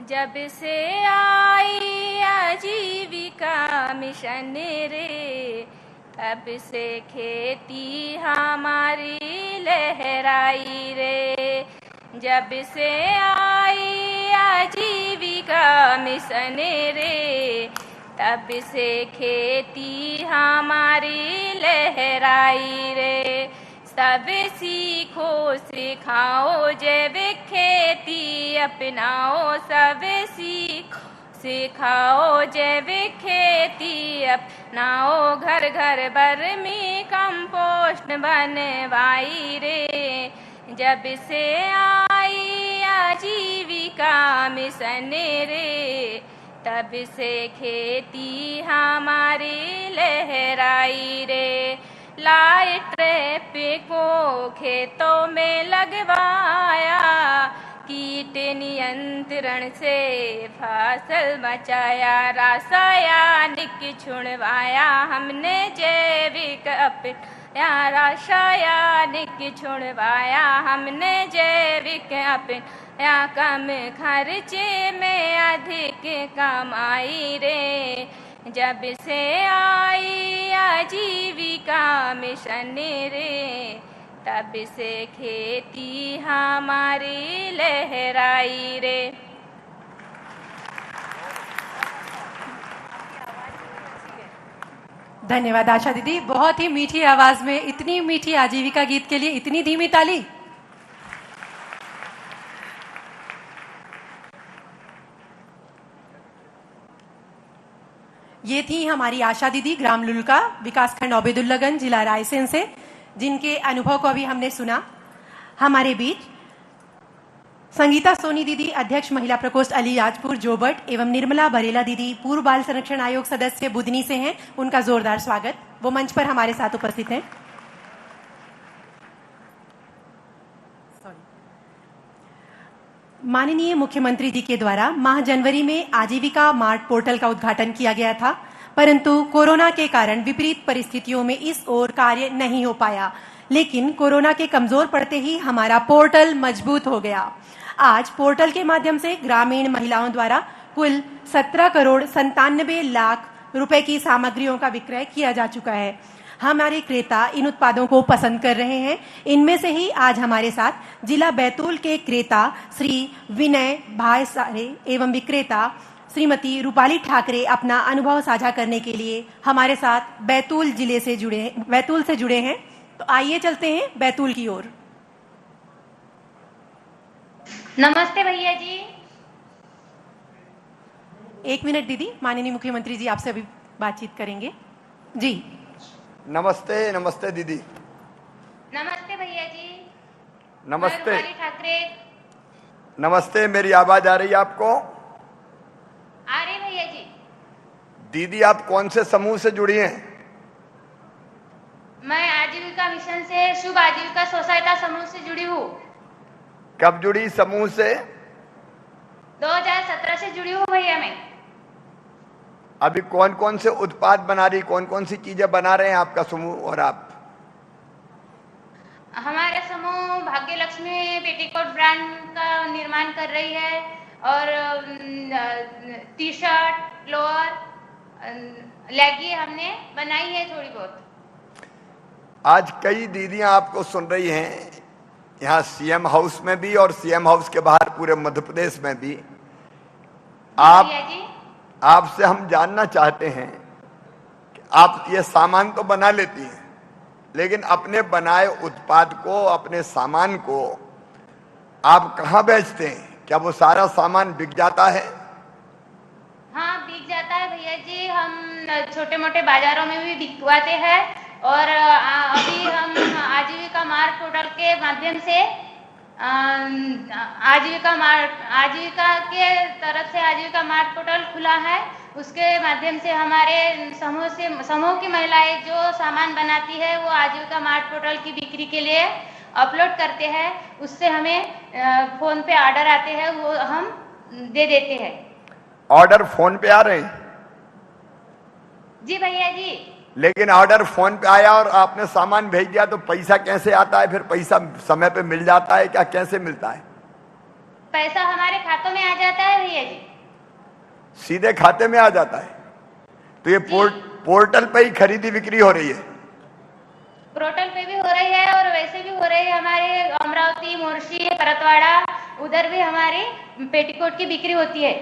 Speaker 4: जब से आई आजीविका मिशन रे, तब से खेती हमारी
Speaker 8: लहराई रे। जब से आई आजीविका मिशन रे, तब से खेती हमारी लहराई रे। सब सीखो सिखाओ जैविक खेती अपनाओ, सब सीखो सिखाओ जैविक खेती अपनाओ। घर घर वर्मी कंपोस्ट बनवाई रे। जब से आई आजीविका मिशन रे, तब से खेती हमारी लहराई रे। लाइट ट्रैफिक को खेतों में लगवाया, कीट नियंत्रण से फसल बचाया। रासायनिक छुड़वाया हमने जैविक अपनाया, रासायनिक छुड़वाया हमने जैविक अपनाया। कम खर्चे में अधिक कमाई रे। जब से आई आजीविका मिशन रे, तब से खेती हमारी लहराई रे।
Speaker 1: धन्यवाद आशा दीदी, बहुत ही मीठी आवाज में इतनी मीठी आजीविका गीत के लिए इतनी धीमी ताली। ये थी हमारी आशा दीदी ग्राम लुल्का, विकासखंड ओबेदुल्लागंज, जिला रायसेन से, जिनके अनुभव को अभी हमने सुना। हमारे बीच संगीता सोनी दीदी, अध्यक्ष महिला प्रकोष्ठ अलीराजपुर जोबट, एवं निर्मला बरेला दीदी, पूर्व बाल संरक्षण आयोग सदस्य बुधनी से हैं। उनका जोरदार स्वागत। वो मंच पर हमारे साथ उपस्थित हैं। माननीय मुख्यमंत्री जी के द्वारा माह जनवरी में आजीविका मार्ट पोर्टल का उद्घाटन किया गया था, परंतु कोरोना के कारण विपरीत परिस्थितियों में इस ओर कार्य नहीं हो पाया। लेकिन कोरोना के कमजोर पड़ते ही हमारा पोर्टल मजबूत हो गया। आज पोर्टल के माध्यम से ग्रामीण महिलाओं द्वारा कुल 17 करोड़ 97 लाख रुपए की सामग्रियों का विक्रय किया जा चुका है। हमारे क्रेता इन उत्पादों को पसंद कर रहे हैं। इनमें से ही आज हमारे साथ जिला बैतूल के क्रेता श्री विनय भाईसारे एवं विक्रेता श्रीमती रूपाली ठाकरे अपना अनुभव साझा करने के लिए हमारे साथ बैतूल से जुड़े हैं। तो आइए चलते हैं बैतूल की ओर।
Speaker 9: नमस्ते भैया जी।
Speaker 1: 1 मिनट दीदी, माननीय मुख्यमंत्री जी आपसे अभी बातचीत करेंगे जी।
Speaker 5: नमस्ते। नमस्ते दीदी।
Speaker 9: नमस्ते भैया जी।
Speaker 5: नमस्ते।
Speaker 9: रूपाली ठाकरे।
Speaker 5: नमस्ते। मेरी आवाज आ रही है आपको?
Speaker 9: आ रही भैया जी।
Speaker 5: दीदी आप कौन से समूह से जुड़ी हैं?
Speaker 9: मैं आजीविका मिशन से शुभ आजीविका स्वसहायता समूह से जुड़ी हूँ।
Speaker 5: कब जुड़ी समूह से?
Speaker 9: 2017 से जुड़ी हूँ भैया मैं।
Speaker 5: अभी कौन कौन से उत्पाद बना रही, कौन कौन सी चीजें बना रहे हैं आपका समूह और आप?
Speaker 9: हमारा समूह भाग्य लक्ष्मी पेटीकोट ब्रांड का निर्माण कर रही है और टी शर्ट, लोअर, लेगी हमने बनाई है थोड़ी बहुत।
Speaker 5: आज कई दीदियां आपको सुन रही हैं, यहाँ सीएम हाउस में भी और सीएम हाउस के बाहर पूरे मध्य प्रदेश में भी। आपसे हम जानना चाहते हैं कि आप ये सामान तो बना लेती हैं, लेकिन अपने बनाए उत्पाद को, अपने सामान को आप कहाँ बेचते हैं? क्या वो सारा सामान बिक जाता है?
Speaker 9: हाँ, बिक जाता है भैया जी। हम छोटे मोटे बाजारों में भी बिकवाते हैं और अभी हम आजीविका मार्ट पोर्टल के माध्यम से आजीविका के तरफ से आजीविका मार्ट पोर्टल खुला है। उसके माध्यम से हमारे समूह की महिलाएं जो सामान बनाती है वो आजीविका मार्ट पोर्टल की बिक्री के लिए अपलोड करते हैं। उससे हमें फोन पे ऑर्डर आते हैं, वो हम दे देते हैं।
Speaker 5: ऑर्डर फोन पे आ रहे हैं?
Speaker 9: जी भैया जी।
Speaker 5: लेकिन ऑर्डर फोन पे आया और आपने सामान भेज दिया तो पैसा कैसे आता है? फिर पैसा समय पे मिल जाता है क्या? कैसे मिलता है?
Speaker 9: पैसा हमारे खातों में आ जाता है भैया जी।
Speaker 5: सीधे खाते में आ जाता है? तो ये पोर्टल पे ही खरीदी बिक्री हो रही है?
Speaker 9: पोर्टल पे भी हो रही है और वैसे भी हो रही है हमारे अमरावती, मोर्शी, परतवाड़ा, उधर भी हमारी पेटीकोट की बिक्री होती है।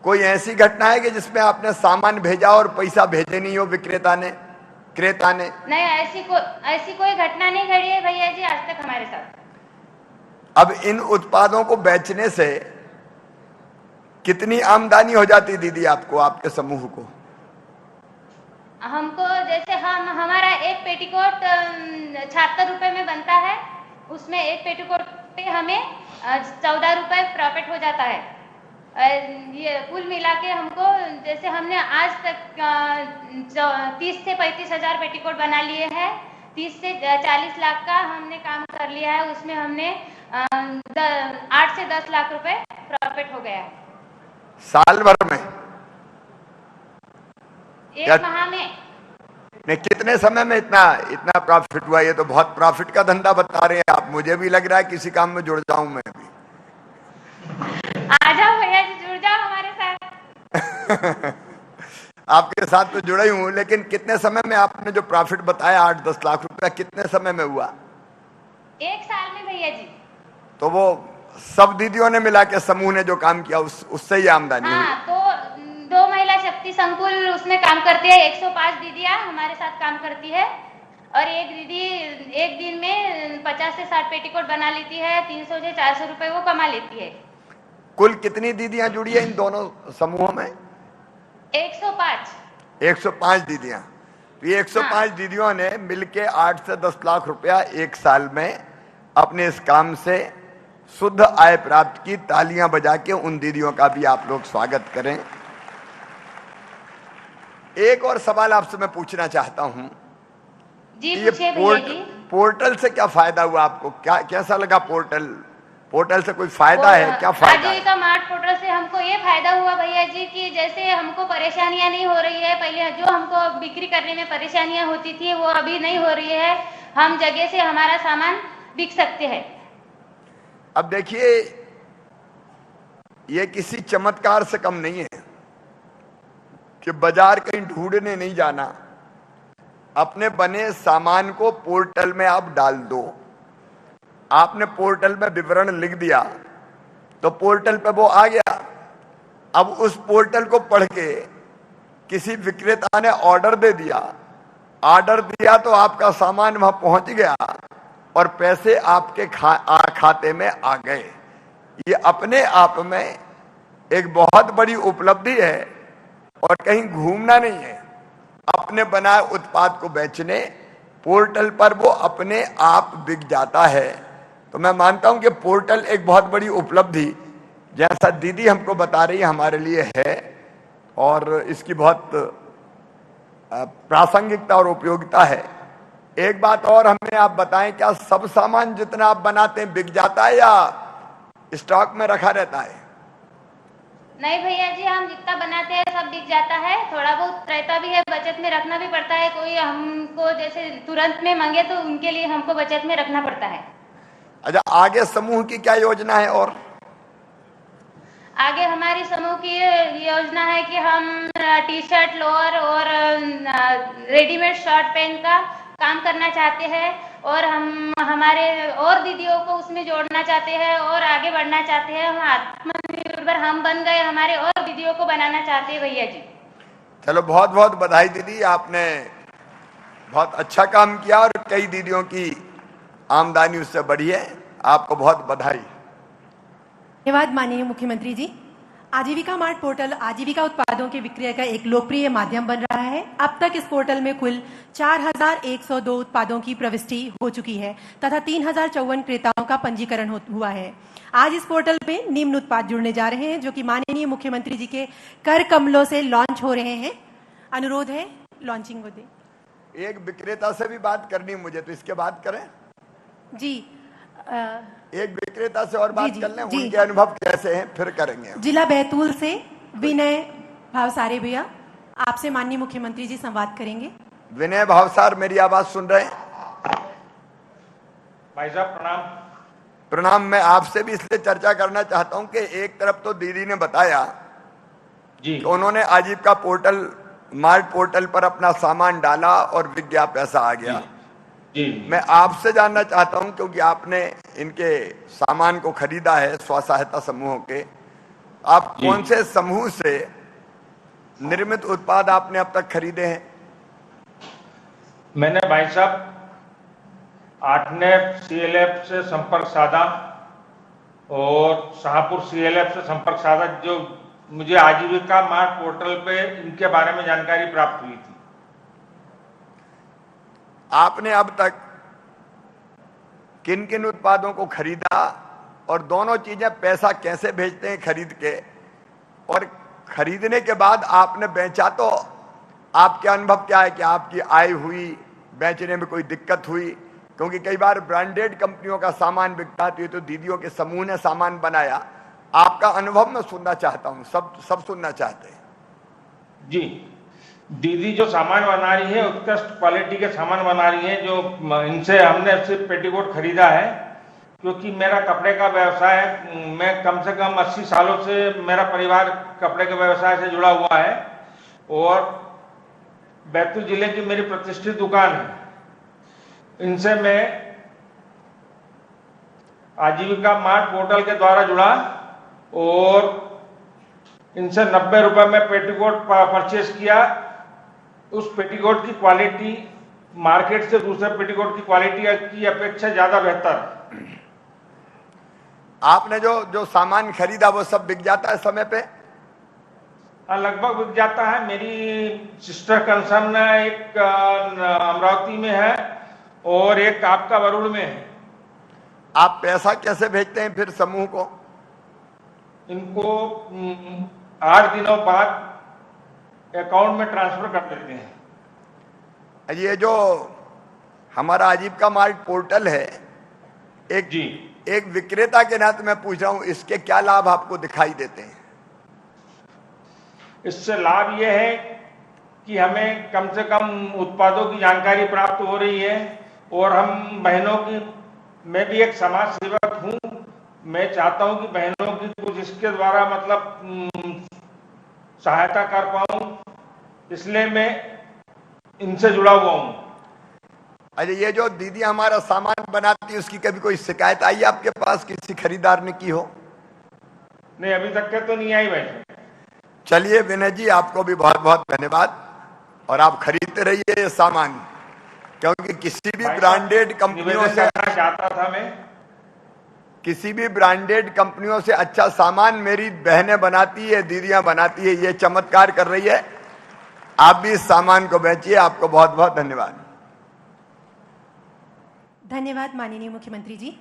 Speaker 5: कोई ऐसी घटना है कि जिसमें आपने सामान भेजा और पैसा भेजे नहीं हो विक्रेता ने, क्रेता ने?
Speaker 9: नहीं, ऐसी कोई घटना नहीं घड़ी है भैया जी आज तक हमारे साथ।
Speaker 5: अब इन उत्पादों को बेचने से कितनी आमदनी हो जाती दीदी आपको, आपके समूह को?
Speaker 9: हमको जैसे हमारा एक पेटीकोट 76 रुपए में बनता है, उसमें एक पेटीकोट पे हमें 14 रुपए प्रॉफिट हो जाता है। ये कुल मिला के हमको, जैसे हमने आज तक 30 से 35 हजार पेटीकोट बना लिए हैं, 30 से 40 लाख का हमने काम कर लिया है, उसमें हमने 8 से 10 लाख रुपए प्रॉफिट हो गया है
Speaker 5: साल भर में,
Speaker 9: एक माह में।
Speaker 5: नहीं, कितने समय में इतना प्रॉफिट हुआ? ये तो बहुत प्रॉफिट का धंधा बता रहे हैं आप। मुझे भी लग रहा है किसी काम में जुड़ जाऊं मैं भी।
Speaker 9: आ जाओ भैया जी, जुड़ जाओ हमारे साथ।
Speaker 5: आपके साथ तो जुड़ा ही हूं, लेकिन कितने समय में आपने जो प्रॉफिट बताया 8-10 लाख रुपया, कितने समय में हुआ?
Speaker 9: एक साल में भैया जी।
Speaker 5: तो वो सब दीदियों ने मिला के समूह ने जो काम किया उससे ही आमदनी हुई?
Speaker 9: हाँ, तो 2 महिला शक्ति संकुल उसमें काम करती है। 105 दीदियां हमारे साथ काम करती है और एक दीदी एक दिन में 50 से 60 पेटीकोट बना लेती है। 300 से 400 रुपए वो कमा लेती है।
Speaker 5: कुल कितनी दीदियां जुड़ी है इन दोनों समूहों में? 105 दीदियां। तो ये 105 दीदियों ने मिलके 8 से 10 लाख रुपया एक साल में अपने इस काम से शुद्ध आय प्राप्त की। तालियां बजा के उन दीदियों का भी आप लोग स्वागत करें। एक और सवाल आपसे मैं पूछना चाहता हूं
Speaker 9: जी,
Speaker 5: ये
Speaker 9: पूछिए भैया जी।
Speaker 5: पोर्टल से क्या फायदा हुआ आपको? कैसा लगा पोर्टल से कोई फायदा है? क्या फायदा?
Speaker 9: आजीविका मार्ट पोर्टल से हमको ये फायदा हुआ भैया जी कि जैसे हमको परेशानियां नहीं हो रही है। पहले जो हमको बिक्री करने में परेशानियां होती थी वो अभी नहीं हो रही है। हम जगह से हमारा सामान बिक सकते हैं।
Speaker 5: अब देखिए, ये किसी चमत्कार से कम नहीं है कि बाजार कहीं ढूंढने नहीं जाना। अपने बने सामान को पोर्टल में आप डाल दो। आपने पोर्टल में विवरण लिख दिया तो पोर्टल पे वो आ गया। अब उस पोर्टल को पढ़ के किसी विक्रेता ने ऑर्डर दे दिया। ऑर्डर दिया तो आपका सामान वहां पहुंच गया और पैसे आपके खाते में आ गए। ये अपने आप में एक बहुत बड़ी उपलब्धि है और कहीं घूमना नहीं है। अपने बनाए उत्पाद को बेचने पोर्टल पर वो अपने आप बिक जाता है। तो मैं मानता हूं कि पोर्टल एक बहुत बड़ी उपलब्धि, जैसा दीदी हमको बता रही है, हमारे लिए है और इसकी बहुत प्रासंगिकता और उपयोगिता है। एक बात और हमें आप बताएं, क्या सब सामान जितना आप बनाते हैं बिक जाता है या स्टॉक में रखा रहता है?
Speaker 9: नहीं भैया जी, हम जितना बनाते हैं सब बिक जाता है। थोड़ा बहुत रहता भी है, बचत में रखना भी पड़ता है। कोई हमको जैसे तुरंत में मांगे तो उनके लिए हमको बचत में रखना पड़ता है।
Speaker 5: अच्छा, आगे समूह की क्या योजना है? और
Speaker 9: आगे हमारी समूह की योजना है कि हम टी शर्ट, लोअर और रेडीमेड शर्ट पैंट का काम करना चाहते हैं और हम हमारे और दीदियों को उसमें जोड़ना चाहते हैं और आगे बढ़ना चाहते हैं। हम आत्मनिर्भर हम बन गए, हमारे और दीदियों को बनाना चाहते हैं भैया जी।
Speaker 5: चलो, बहुत बहुत बधाई दीदी, आपने बहुत अच्छा काम किया और कई दीदियों की आमदनी उससे बढ़ी है। आपको बहुत बधाई।
Speaker 1: धन्यवाद माननीय मुख्यमंत्री जी। आजीविका मार्ट पोर्टल आजीविका उत्पादों के विक्रय का एक लोकप्रिय माध्यम बन रहा है। अब तक इस पोर्टल में कुल 4102 उत्पादों की प्रविष्टि हो चुकी है तथा 3054 क्रेताओं का पंजीकरण हुआ है। आज इस पोर्टल में निम्न उत्पाद जुड़ने जा रहे हैं जो कि माननीय मुख्यमंत्री जी के कर कमलों से लॉन्च हो रहे हैं। अनुरोध है लॉन्चिंग को दें।
Speaker 5: एक विक्रेता से भी बात करनी मुझे, तो इसके बाद करें
Speaker 1: जी।
Speaker 5: एक विक्रेता से और बात
Speaker 1: जी,
Speaker 5: कर लें,
Speaker 1: जी।
Speaker 5: उनके अनुभव कैसे हैं, फिर करेंगे।
Speaker 1: जिला बैतूल से विनय भावसारे भैया आपसे माननीय मुख्यमंत्री जी संवाद करेंगे।
Speaker 5: विनय भावसार, मेरी आवाज सुन रहे हैं?
Speaker 6: भाई साहब प्रणाम।
Speaker 5: प्रणाम। मैं आपसे भी इसलिए चर्चा करना चाहता हूं कि एक तरफ तो दीदी ने बताया
Speaker 6: जी
Speaker 5: कि उन्होंने आजीविका मार्ट पोर्टल पर अपना सामान डाला और विज्ञापन पैसा आ गया। मैं आपसे जानना चाहता हूं, क्योंकि आपने इनके सामान को खरीदा है स्व सहायता समूहों के, आप कौन से समूह से निर्मित उत्पाद आपने अब तक खरीदे हैं?
Speaker 10: मैंने भाई साहब आठनेप CLF से संपर्क साधा और शाहपुर CLF से संपर्क साधा, जो मुझे आजीविका मार्ट पोर्टल पे इनके बारे में जानकारी प्राप्त हुई थी।
Speaker 5: आपने अब तक किन किन उत्पादों को खरीदा और दोनों चीजें पैसा कैसे भेजते हैं खरीद के, और खरीदने के बाद आपने बेचा तो आपके अनुभव क्या है कि आपकी आय हुई, बेचने में कोई दिक्कत हुई? क्योंकि कई बार ब्रांडेड कंपनियों का सामान बिकता है, तो दीदियों के समूह ने सामान बनाया, आपका अनुभव मैं सुनना चाहता हूं, सब सुनना चाहते हैं।
Speaker 10: जी, दीदी जो सामान बना रही है उत्कृष्ट क्वालिटी के सामान बना रही है, जो इनसे हमने सिर्फ पेटीकोट खरीदा है, क्योंकि मेरा कपड़े का व्यवसाय है। मैं कम से कम 80 सालों से मेरा परिवार कपड़े के व्यवसाय से जुड़ा हुआ है और बैतूल जिले की मेरी प्रतिष्ठित दुकान है। इनसे मैं आजीविका मार्ट पोर्टल के द्वारा जुड़ा और इनसे 90 रुपए में पेटीकोट परचेस किया। उस पेटीकोट की क्वालिटी मार्केट से दूसरे पेटीकोट की क्वालिटी की अपेक्षा ज्यादा बेहतर है।
Speaker 5: आपने जो सामान खरीदा वो सब बिक जाता है समय पे?
Speaker 10: लगभग बिक जाता है। मेरी सिस्टर कंसर्न एक अमरावती में है और एक आपका वरुण में है।
Speaker 5: आप पैसा कैसे भेजते हैं फिर समूह को?
Speaker 10: इनको 8 दिनों बाद अकाउंट में ट्रांसफर कर देते हैं।
Speaker 5: ये जो हमारा आजीविका मार्ट पोर्टल है, एक विक्रेता के नाते मैं पूछ रहा हूं, इसके क्या लाभ आपको दिखाई देते हैं?
Speaker 10: इससे लाभ यह है कि हमें कम से कम उत्पादों की जानकारी प्राप्त हो रही है और हम बहनों की, मैं भी एक समाज सेवक हूं, मैं चाहता हूं कि बहनों की कुछ इसके द्वारा मतलब सहायता कर पाऊं, इसलिए मैं इनसे जुड़ा हुआ हूं।
Speaker 5: अरे ये जो दीदी हमारा सामान बनाती है, उसकी कभी कोई शिकायत आई आपके पास, किसी खरीदार ने की हो?
Speaker 10: नहीं, अभी तक के तो नहीं आई भाई।
Speaker 5: चलिए विनय जी, आपको भी बहुत बहुत धन्यवाद और आप खरीदते रहिए ये सामान, क्योंकि किसी भी ब्रांडेड कंपनियों से
Speaker 10: चाहता था मैं,
Speaker 5: किसी भी ब्रांडेड कंपनियों से अच्छा सामान मेरी बहनें बनाती है, दीदियां बनाती है, ये चमत्कार कर रही है। आप भी इस सामान को बेचिए। आपको बहुत बहुत धन्यवाद।
Speaker 1: धन्यवाद माननीय मुख्यमंत्री जी।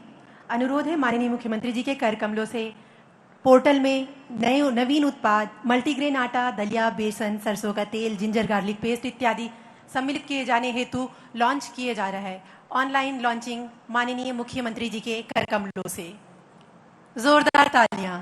Speaker 1: अनुरोध है माननीय मुख्यमंत्री जी के कर कमलों से पोर्टल में नवीन उत्पाद मल्टीग्रेन आटा, दलिया, बेसन, सरसों का तेल, जिंजर गार्लिक पेस्ट इत्यादि सम्मिलित किए जाने हेतु लॉन्च किए जा रहा है। ऑनलाइन लॉन्चिंग माननीय मुख्यमंत्री जी के कर कमलों से। जोरदार तालियां।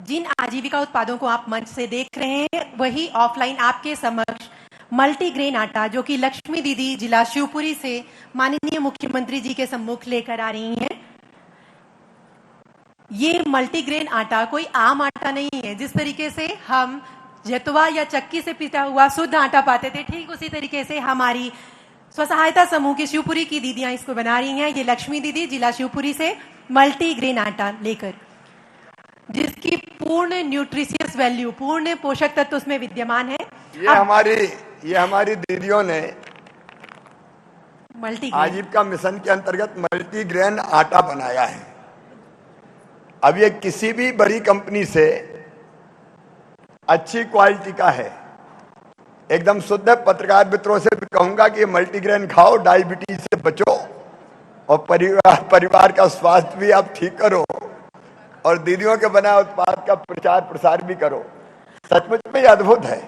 Speaker 1: जिन आजीविका उत्पादों को आप मंच से देख रहे हैं, वही ऑफलाइन आपके समक्ष मल्टीग्रेन आटा, जो कि लक्ष्मी दीदी जिला शिवपुरी से माननीय मुख्यमंत्री जी के सम्मुख लेकर आ रही हैं। ये मल्टीग्रेन आटा कोई आम आटा नहीं है। जिस तरीके से हम जतवा या चक्की से पिसा हुआ शुद्ध आटा पाते थे, ठीक उसी तरीके से हमारी स्वसहायता समूह की शिवपुरी की दीदियां इसको बना रही हैं। ये लक्ष्मी दीदी जिला शिवपुरी से मल्टीग्रेन आटा लेकर, जिसकी पूर्ण न्यूट्रिशियस वैल्यू, पूर्ण पोषक तत्व उसमें विद्यमान है।
Speaker 5: ये हमारी दीदियों ने आजीविका मिशन के अंतर्गत मल्टीग्रेन आटा बनाया है। अब ये किसी भी बड़ी कंपनी से अच्छी क्वालिटी का है, एकदम शुद्ध। पत्रकार मित्रों से भी कहूंगा कि मल्टीग्रेन खाओ, डायबिटीज से बचो और परिवार का स्वास्थ्य भी आप ठीक करो और दीदियों के बनाए उत्पाद का प्रचार प्रसार भी करो। सचमुच में यह अद्भुत है,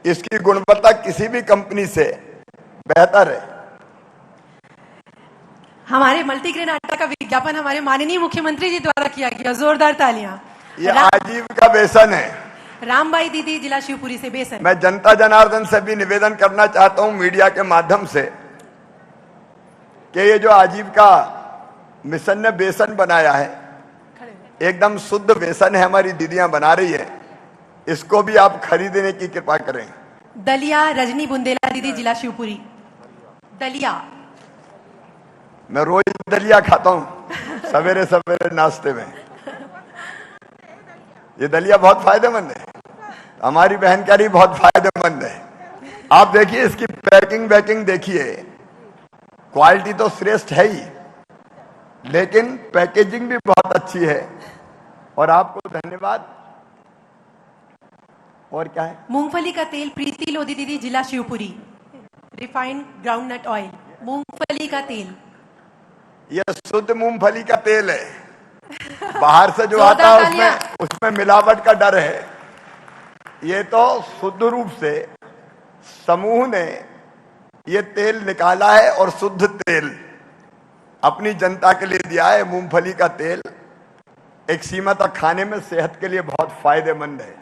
Speaker 5: इसकी गुणवत्ता किसी भी कंपनी से बेहतर है।
Speaker 1: हमारे मल्टीग्रेन आटा का विज्ञापन हमारे माननीय मुख्यमंत्री जी द्वारा किया गया। जोरदार तालियां।
Speaker 5: ये आजीविका बेसन है।
Speaker 1: रामबाई दीदी जिला शिवपुरी से बेसन।
Speaker 5: मैं जनता जनार्दन से भी निवेदन करना चाहता हूं मीडिया के माध्यम से कि ये जो आजीविका मिशन ने बेसन बनाया है, एकदम शुद्ध बेसन है, हमारी दीदियां बना रही है, इसको भी आप खरीदने की कृपा करें।
Speaker 1: दलिया रजनी बुंदेला दीदी, जिला शिवपुरी। दलिया,
Speaker 5: मैं रोज दलिया खाता हूं सवेरे सवेरे नाश्ते में। ये दलिया बहुत फायदेमंद है, हमारी बहन कह रही बहुत फायदेमंद है। आप देखिए इसकी पैकिंग देखिए, क्वालिटी तो श्रेष्ठ है ही, लेकिन पैकेजिंग भी बहुत अच्छी है। और आपको धन्यवाद। और क्या है?
Speaker 1: मूंगफली का तेल, प्रीति लोधी दीदी, जिला शिवपुरी। रिफाइंड ग्राउंडनट ऑयल, मूंगफली का तेल।
Speaker 5: यह शुद्ध मूंगफली का तेल है, बाहर से जो आता है उसमें मिलावट का डर है। ये तो शुद्ध रूप से समूह ने ये तेल निकाला है और शुद्ध तेल अपनी जनता के लिए दिया है। मूंगफली का तेल एक सीमा तक खाने में सेहत के लिए बहुत फायदेमंद है।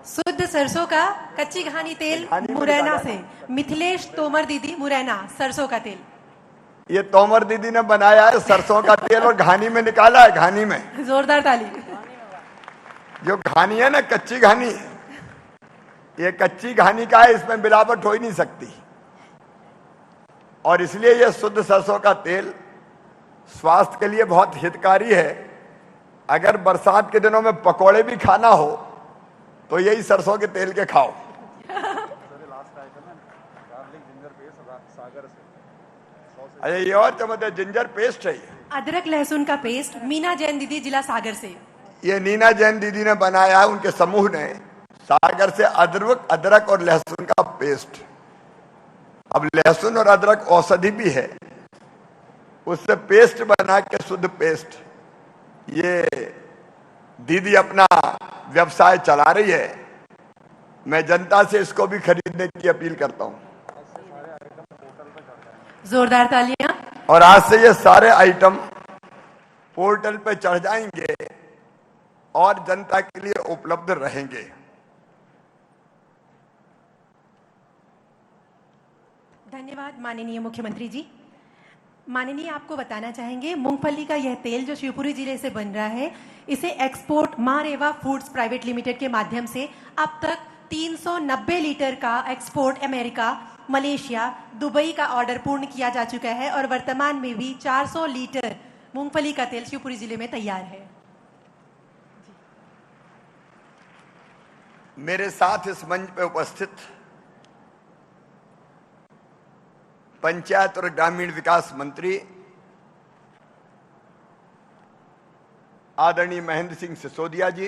Speaker 1: शुद्ध सरसों का कच्ची घानी तेल मुरैना से, मिथिलेश तोमर दीदी, मुरैना। सरसों का तेल
Speaker 5: ये तोमर दीदी ने बनाया है, सरसों का तेल, और घानी में निकाला है। घानी में
Speaker 1: जोरदार ताली।
Speaker 5: जो घानी है ना, कच्ची घानी, ये कच्ची घानी का है, इसमें मिलावट हो ही नहीं सकती। और इसलिए ये शुद्ध सरसों का तेल स्वास्थ्य के लिए बहुत हितकारी है। अगर बरसात के दिनों में पकोड़े भी खाना हो तो यही सरसों के तेल के खाओ। अरे ये और चमत्कार, जिंजर पेस्ट है।
Speaker 1: अदरक लहसुन का पेस्ट, मीना जैन दीदी, जिला सागर से।
Speaker 5: ये नीना जैन दीदी ने बनाया है, उनके समूह ने, सागर से। अदरक और लहसुन का पेस्ट। अब लहसुन और अदरक औषधि भी है, उससे पेस्ट बना के, शुद्ध पेस्ट, ये दीदी अपना व्यवसाय चला रही है। मैं जनता से इसको भी खरीदने की अपील करता हूं।
Speaker 1: जोरदार तालियां।
Speaker 5: और आज से ये सारे आइटम पोर्टल पे चढ़ जाएंगे और जनता के लिए उपलब्ध रहेंगे।
Speaker 1: धन्यवाद माननीय मुख्यमंत्री जी। माननीय, आपको बताना चाहेंगे, मूंगफली का यह तेल जो शिवपुरी जिले से बन रहा है, इसे एक्सपोर्ट मां रेवा फूड्स प्राइवेट लिमिटेड के माध्यम से अब तक 390 लीटर का एक्सपोर्ट अमेरिका, मलेशिया, दुबई का ऑर्डर पूर्ण किया जा चुका है और वर्तमान में भी 400 लीटर मूंगफली का तेल शिवपुरी जिले में तैयार है।
Speaker 5: मेरे साथ इस मंच पे उपस्थित पंचायत और ग्रामीण विकास मंत्री आदरणीय महेंद्र सिंह सिसोदिया जी,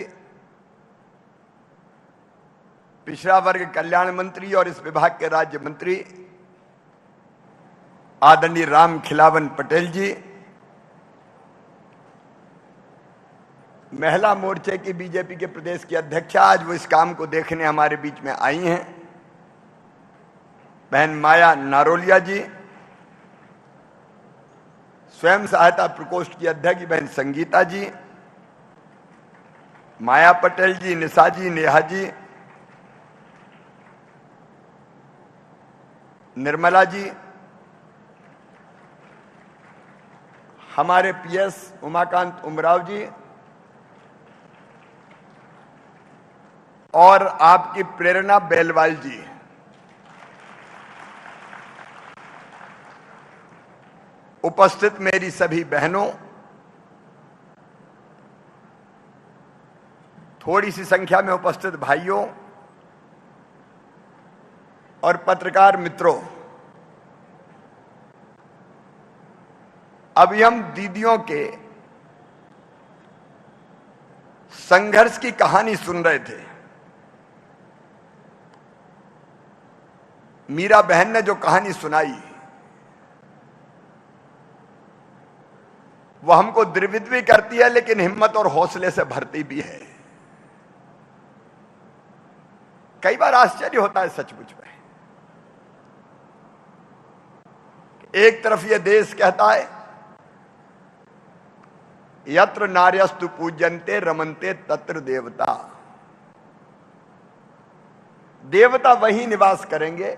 Speaker 5: पिछड़ा वर्ग कल्याण मंत्री और इस विभाग के राज्य मंत्री आदरणीय राम खिलावन पटेल जी, महिला मोर्चे की बीजेपी के प्रदेश की अध्यक्षा, आज वो इस काम को देखने हमारे बीच में आई हैं, बहन माया नारोलिया जी, स्वयं सहायता प्रकोष्ठ की अध्यक्ष बहन संगीता जी, माया पटेल जी, निशा जी, नेहा जी, निर्मला जी, हमारे पीएस उमाकांत उमराव जी और आपकी प्रेरणा बेलवाल जी। उपस्थित मेरी सभी बहनों, थोड़ी सी संख्या में उपस्थित भाइयों और पत्रकार मित्रों, अभी हम दीदियों के संघर्ष की कहानी सुन रहे थे। मीरा बहन ने जो कहानी सुनाई वो हमको द्रवित भी करती है, लेकिन हिम्मत और हौसले से भरती भी है। कई बार आश्चर्य होता है सचमुच में। एक तरफ ये देश कहता है यत्र नार्यस्तु पूज्यन्ते रमन्ते तत्र देवता, देवता वही निवास करेंगे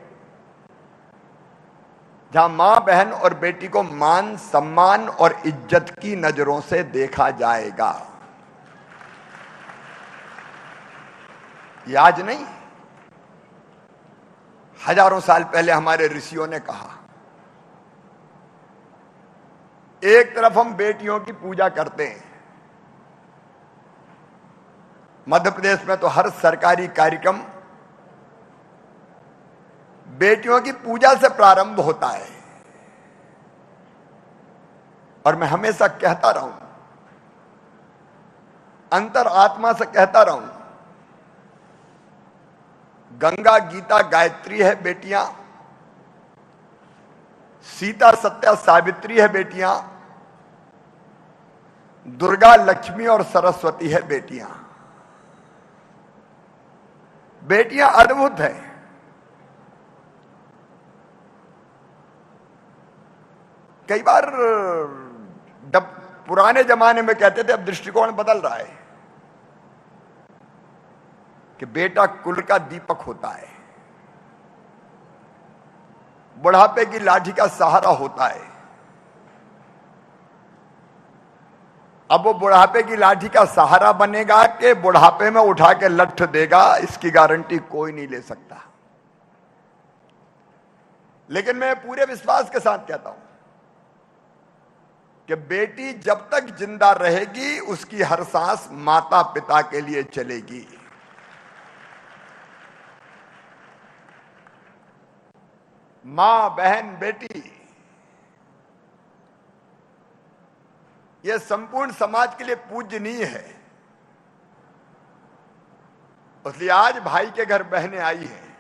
Speaker 5: जहां मां, बहन और बेटी को मान, सम्मान और इज्जत की नजरों से देखा जाएगा। ये आज नहीं, हजारों साल पहले हमारे ऋषियों ने कहा। एक तरफ हम बेटियों की पूजा करते हैं, मध्य प्रदेश में तो हर सरकारी कार्यक्रम बेटियों की पूजा से प्रारंभ होता है। और मैं हमेशा कहता रहूं, अंतर आत्मा से कहता रहूं, गंगा गीता गायत्री है बेटियां, सीता सत्या सावित्री है बेटियां, दुर्गा लक्ष्मी और सरस्वती है बेटियां। बेटियां अद्भुत है। कई बार जब पुराने जमाने में कहते थे, अब दृष्टिकोण बदल रहा है कि बेटा कुल का दीपक होता है, बुढ़ापे की लाठी का सहारा होता है। अब वो बुढ़ापे की लाठी का सहारा बनेगा कि बुढ़ापे में उठा के लठ देगा, इसकी गारंटी कोई नहीं ले सकता। लेकिन मैं पूरे विश्वास के साथ कहता हूं कि बेटी जब तक जिंदा रहेगी उसकी हर सांस माता पिता के लिए चलेगी। मां, बहन, बेटी, यह संपूर्ण समाज के लिए पूजनीय है। इसलिए आज भाई के घर बहनें आई हैं,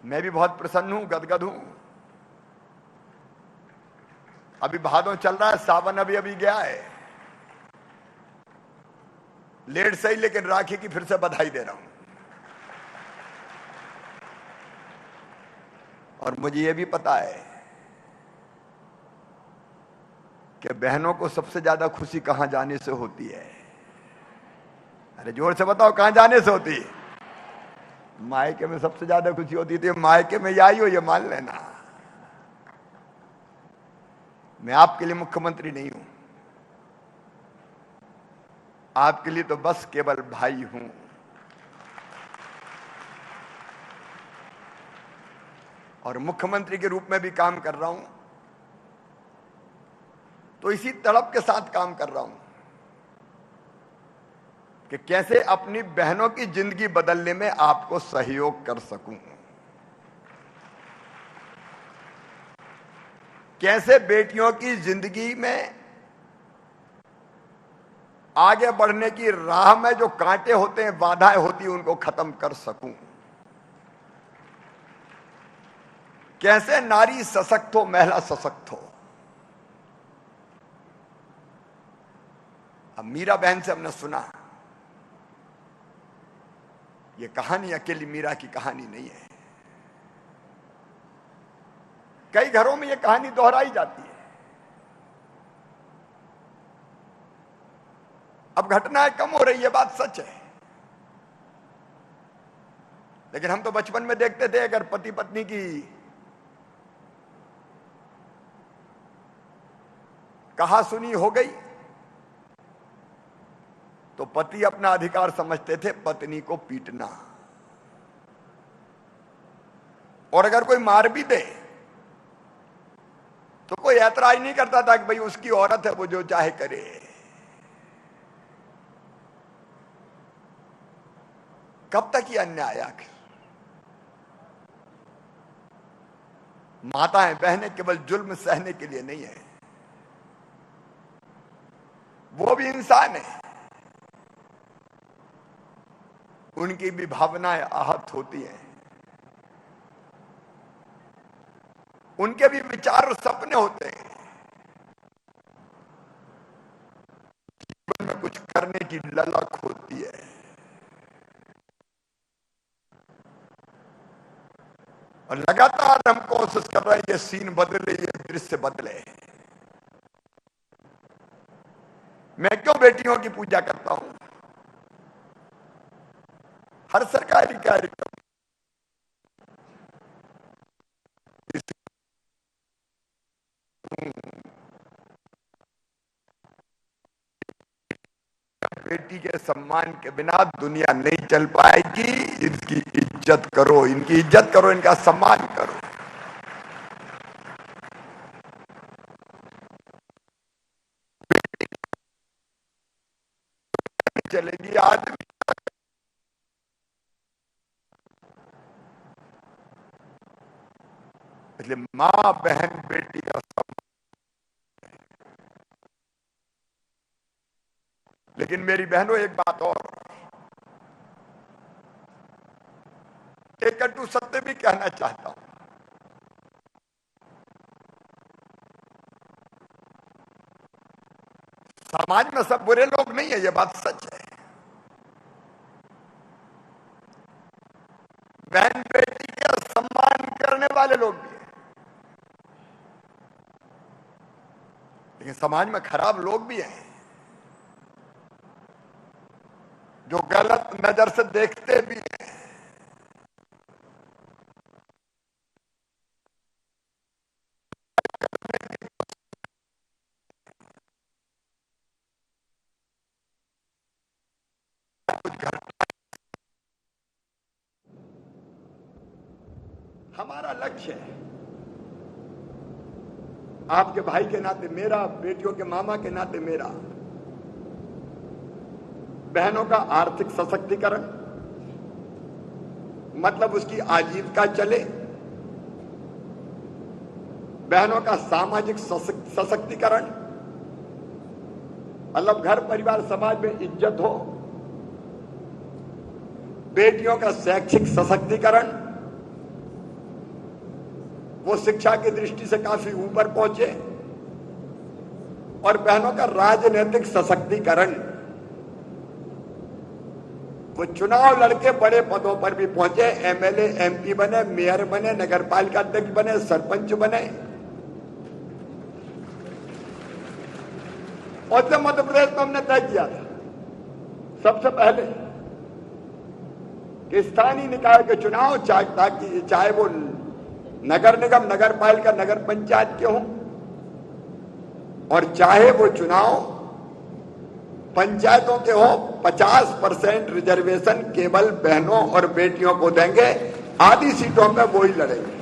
Speaker 5: मैं भी बहुत प्रसन्न हूं, गदगद हूं। अभी भादों चल रहा है, सावन अभी अभी गया है, लेट सही लेकिन राखी की फिर से बधाई दे रहा हूं। और मुझे यह भी पता है कि बहनों को सबसे ज्यादा खुशी कहां जाने से होती है। अरे जोर से बताओ, कहां जाने से होती है? मायके में सबसे ज्यादा खुशी होती थी। मायके में आई हो, ये मान लेना। मैं आपके लिए मुख्यमंत्री नहीं हूं, आपके लिए तो बस केवल भाई हूं। और मुख्यमंत्री के रूप में भी काम कर रहा हूं, तो इसी तड़प के साथ काम कर रहा हूं कि कैसे अपनी बहनों की जिंदगी बदलने में आपको सहयोग कर सकूं, कैसे बेटियों की जिंदगी में आगे बढ़ने की राह में जो कांटे होते हैं, बाधाएं होती हैं, उनको खत्म कर सकूं, कैसे नारी सशक्त हो, महिला सशक्त हो। अब मीरा बहन से हमने सुना, यह कहानी अकेली मीरा की कहानी नहीं है। कई घरों में यह कहानी दोहराई जाती है। अब घटनाएं कम हो रही है, बात सच है। लेकिन हम तो बचपन में देखते थे, अगर पति पत्नी की कहा सुनी हो गई तो पति अपना अधिकार समझते थे पत्नी को पीटना। और अगर कोई मार भी दे तो कोई ऐतराज नहीं करता था कि भाई उसकी औरत है, वो जो चाहे करे। कब तक ये अन्याय आखिर? माताएं बहनें केवल जुल्म सहने के लिए नहीं है, वो भी इंसान है, उनकी भी भावनाएं आहत होती हैं, उनके भी विचार और सपने होते हैं, जीवन में कुछ करने की ललक होती है। और लगातार हम कोशिश कर रहे हैं ये सीन बदले, ये दृश्य बदले। मैं क्यों बेटियों की पूजा करता हूं? हर सरकारी कार्यक्रम बेटी के सम्मान के बिना दुनिया नहीं चल पाएगी। इनकी इज्जत करो, इनकी इज्जत करो, इनका सम्मान करो। चलेगी आदमी, इसलिए मां बहन बेटी का सम्मान। लेकिन मेरी बहनों, एक बात और, एक कटु सत्य भी कहना चाहता हूं। समाज में सब बुरे लोग नहीं है, ये बात सच है। बहन बेटी का सम्मान करने वाले लोग भी हैं, लेकिन समाज में खराब लोग भी हैं जो गलत नजर से देखते भी हैं। हमारा लक्ष्य है, आपके भाई के नाते मेरा, बेटियों के मामा के नाते मेरा, बहनों का आर्थिक सशक्तिकरण, मतलब उसकी आजीविका चले, बहनों का सामाजिक सशक्तिकरण, मतलब घर परिवार समाज में इज्जत हो, बेटियों का शैक्षिक सशक्तिकरण, वो शिक्षा की दृष्टि से काफी ऊपर पहुंचे, और बहनों का राजनीतिक सशक्तिकरण, वो चुनाव लड़के बड़े पदों पर भी पहुंचे, एमएलए एमपी बने, मेयर बने, नगरपालिका अध्यक्ष बने, सरपंच बने। और जब मध्य प्रदेश में हमने तय किया था सबसे पहले कि स्थानीय निकाय के चुनाव चाहे वो नगर निगम, नगर पालिका, नगर पंचायत के हों, और चाहे वो चुनाव पंचायतों के हो, 50% रिजर्वेशन केवल बहनों और बेटियों को देंगे। आधी सीटों में वो ही लड़ेंगे।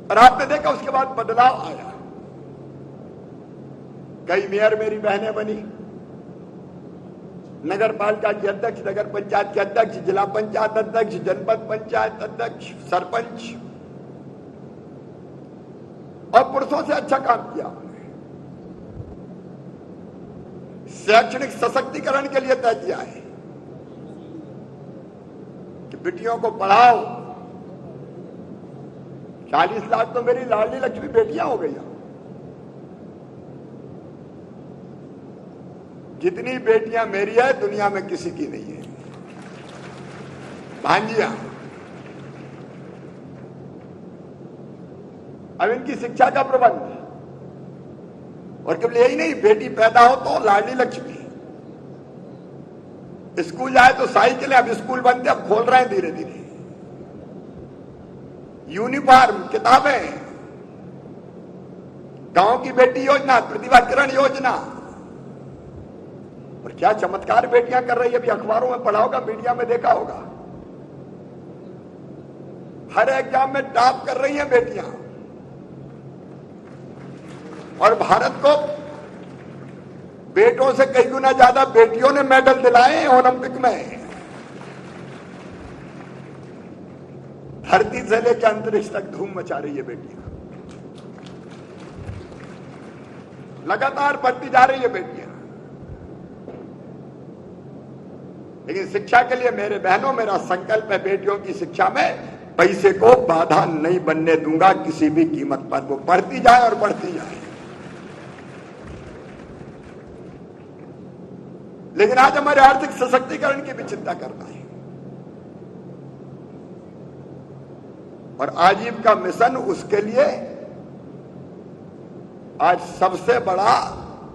Speaker 5: और आपने देखा उसके बाद बदलाव आया। कई मेयर मेरी बहनें बनी, नगर पालिका की अध्यक्ष, नगर पंचायत के अध्यक्ष, जिला पंचायत अध्यक्ष, जनपद पंचायत अध्यक्ष, सरपंच, और पुरुषों से अच्छा काम किया। शैक्षणिक सशक्तिकरण के लिए तय किया है कि बेटियों को पढ़ाओ। 40 लाख तो मेरी लाडली लक्ष्मी बेटियां हो गई। जितनी बेटियां मेरी है दुनिया में किसी की नहीं है। भांजियां, अब इनकी शिक्षा का प्रबंध, और केवल यही नहीं, बेटी पैदा हो तो लाडली लक्ष्मी, स्कूल जाए तो साइकिल, अब स्कूल बनते, अब खोल रहे हैं धीरे धीरे, यूनिफॉर्म, किताबें, गांव की बेटी योजना, प्रतिभा किरण योजना, और क्या चमत्कार बेटियां कर रही है। अभी अखबारों में पढ़ा होगा, मीडिया में देखा होगा, हर एग्जाम में टॉप कर रही हैं बेटियां। और भारत को बेटों से कई गुना ज्यादा बेटियों ने मेडल दिलाए ओलंपिक में। धरती से लेकर अंतरिक्ष तक धूम मचा रही है बेटियां, लगातार बढ़ती जा रही है बेटियां। लेकिन शिक्षा के लिए मेरे बहनों, मेरा संकल्प है, बेटियों की शिक्षा में पैसे को बाधा नहीं बनने दूंगा किसी भी कीमत पर। वो बढ़ती जाए और बढ़ती जाए। लेकिन आज हमारे आर्थिक सशक्तिकरण की भी चिंता करना है, और आजीविका मिशन उसके लिए आज सबसे बड़ा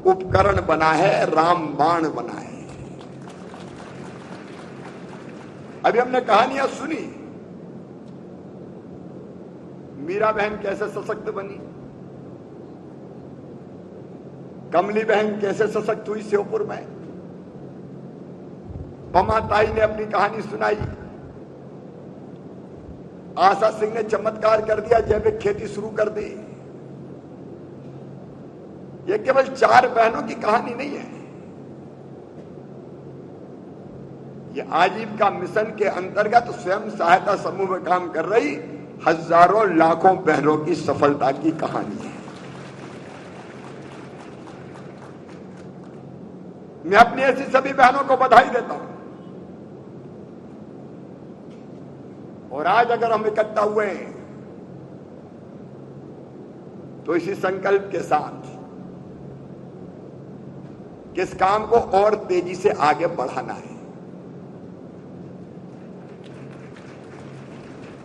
Speaker 5: उपकरण बना है, रामबाण बना है। अभी हमने कहानियां सुनी, मीरा बहन कैसे सशक्त बनी, कमली बहन कैसे सशक्त हुई श्योपुर में, पमा ताई ने अपनी कहानी सुनाई, आशा सिंह ने चमत्कार कर दिया, जैविक खेती शुरू कर दी। ये केवल 4 बहनों की कहानी नहीं है, ये आजीविका मिशन के अंतर्गत स्वयं सहायता समूह में काम कर रही हजारों लाखों बहनों की सफलता की कहानी है। मैं अपनी ऐसी सभी बहनों को बधाई देता हूं। और आज अगर हम इकट्ठा हुए हैं तो इसी संकल्प के साथ कि इस काम को और तेजी से आगे बढ़ाना है।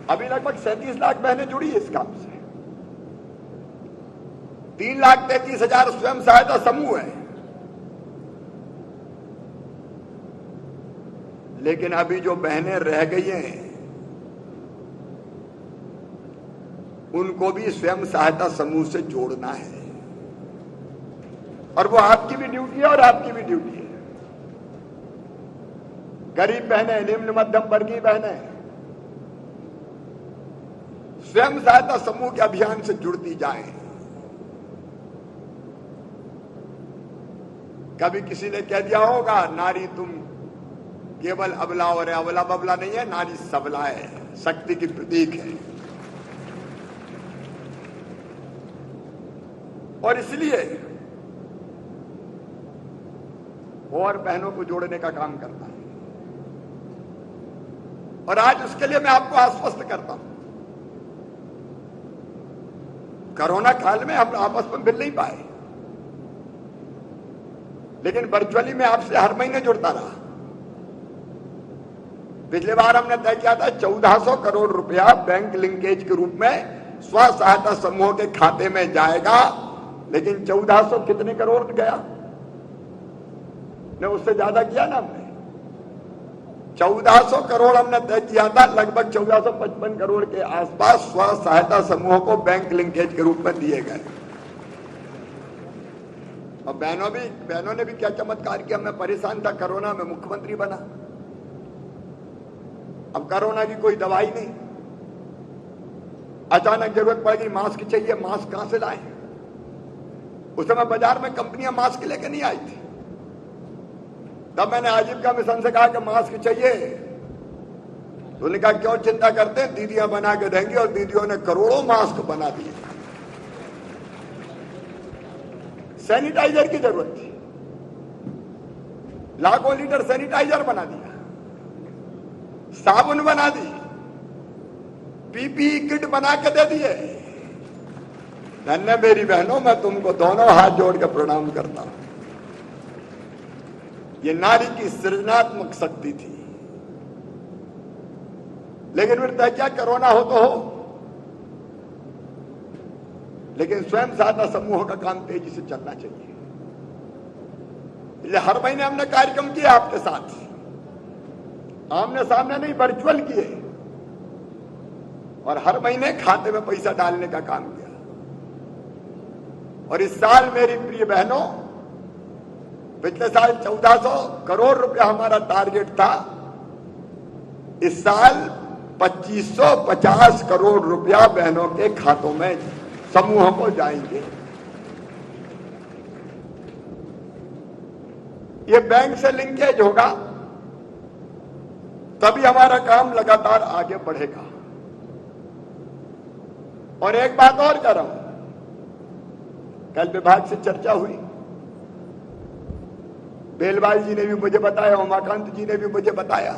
Speaker 5: अभी लगभग 37 लाख बहनें जुड़ी इस काम से, 3,33,000 स्वयं सहायता समूह है। लेकिन अभी जो बहनें रह गई हैं उनको भी स्वयं सहायता समूह से जोड़ना है, और वो आपकी भी ड्यूटी है और आपकी भी ड्यूटी है। गरीब बहनें, निम्न मध्यम वर्गीय बहनें स्वयं सहायता समूह के अभियान से जुड़ती जाएं। कभी किसी ने कह दिया होगा, नारी तुम केवल अबला और अबला बबला नहीं है, नारी सबला है, शक्ति की प्रतीक है। और इसलिए और बहनों को जोड़ने का काम करता है। और आज उसके लिए मैं आपको आश्वस्त करता हूं, कोरोना काल में हम आपस में मिल नहीं पाए, लेकिन वर्चुअली मैं आपसे हर महीने जुड़ता रहा। पिछली बार हमने तय किया था 1400 करोड़ रुपया बैंक लिंकेज के रूप में स्व सहायता समूह के खाते में जाएगा, लेकिन 1400 कितने करोड़ गया? ने उससे ज्यादा किया ना हमने। 1400 करोड़ हमने तय किया था, लगभग 1455 करोड़ के आसपास स्व सहायता समूह को बैंक लिंकेज के रूप में दिए गए। और बहनों ने भी क्या चमत्कार किया। मैं परेशान था कोरोना में, मुख्यमंत्री बना। अब कोरोना की कोई दवाई नहीं, अचानक जरूरत पड़ गई, मास्क चाहिए, मास्क कहां से लाएं? उस समय बाजार में कंपनियां मास्क लेके नहीं आई थी। तब मैंने आजीविका मिशन से कहा कि मास्क चाहिए, तो उन्होंने कहा क्यों चिंता करते हैं, दीदियां बना के देंगी। और दीदियों ने करोड़ों मास्क बना दिए। सैनिटाइजर की जरूरत थी, लाखों लीटर सैनिटाइजर बना दिया, साबुन बना दी, पीपीई किट बना के दे दिए। धन्य मेरी बहनों, मैं तुमको दोनों हाथ जोड़ के प्रणाम करता हूं। ये नारी की सृजनात्मक शक्ति थी। लेकिन फिर तय क्या, कोरोना हो तो हो, लेकिन स्वयं सहायता समूहों का काम तेजी से चलना चाहिए। इसलिए हर महीने हमने कार्यक्रम किए आपके साथ, आमने सामने नहीं, वर्चुअल किए, और हर महीने खाते में पैसा डालने का काम किया। और इस साल मेरी प्रिय बहनों, पिछले साल 1400 करोड़ रुपया हमारा टारगेट था, इस साल 2550 करोड़ रुपया बहनों के खातों में समूहों को जाएंगे। ये बैंक से लिंकेज होगा, तभी हमारा काम लगातार आगे बढ़ेगा। और एक बात और कर रहा हूं, कल विभाग से चर्चा हुई, बेलवाल जी ने भी मुझे बताया, उमाकांत जी ने भी मुझे बताया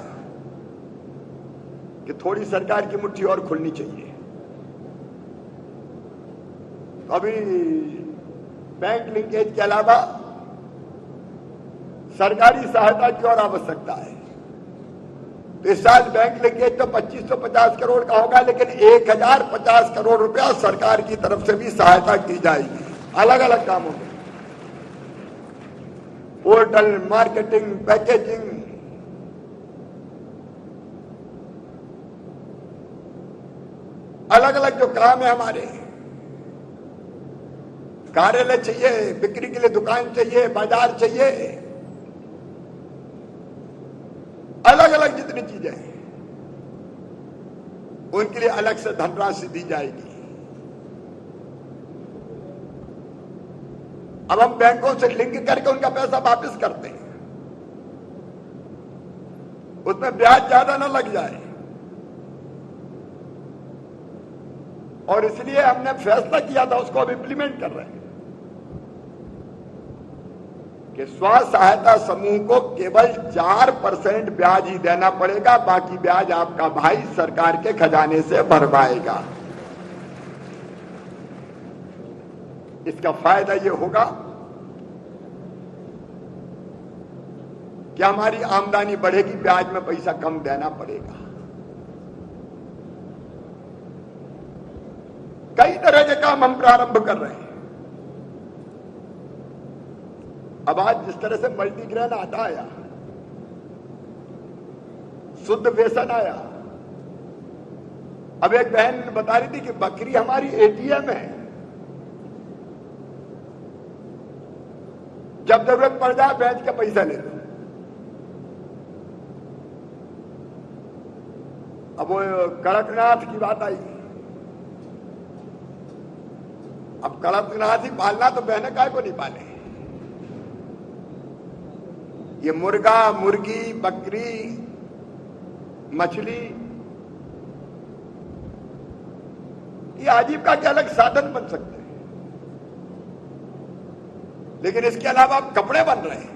Speaker 5: कि थोड़ी सरकार की मुट्ठी और खुलनी चाहिए। अभी बैंक लिंकेज के अलावा सरकारी सहायता की और आवश्यकता है। तो इस साल बैंक लिंकेज तो 2550 करोड़ का होगा, लेकिन 1050 करोड़ रुपया सरकार की तरफ से भी सहायता की जाएगी अलग अलग कामों में, पोर्टल, मार्केटिंग, पैकेजिंग, अलग अलग जो काम है हमारे, कार्यालय चाहिए, बिक्री के लिए दुकान चाहिए, बाजार चाहिए, अलग अलग जितनी चीजें हैं उनके लिए अलग से धनराशि दी जाएगी। अब हम बैंकों से लिंक करके उनका पैसा वापस करते हैं, उसमें ब्याज ज्यादा ना लग जाए। और इसलिए हमने फैसला किया था, उसको अब इंप्लीमेंट कर रहे हैं कि स्व सहायता समूह को केवल 4% ब्याज ही देना पड़ेगा, बाकी ब्याज आपका भाई सरकार के खजाने से भरवाएगा। इसका फायदा यह होगा कि हमारी आमदनी बढ़ेगी, ब्याज में पैसा कम देना पड़ेगा। कई तरह के काम हम प्रारंभ कर रहे हैं। अब आज जिस तरह से मल्टीग्रेन आटा आया, शुद्ध बेसन आया। अब एक बहन बता रही थी कि बकरी हमारी एटीएम है, जब जरूरत पड़ जाए बेच के पैसा ले लो। अब वो कड़कनाथ की बात आई। अब कड़कनाथ ही पालना तो बहने काय को नहीं पाले। ये मुर्गा, मुर्गी, बकरी, मछली, ये आजीविका के अलग साधन बन सकते हैं, लेकिन इसके अलावा अब कपड़े बन रहे हैं।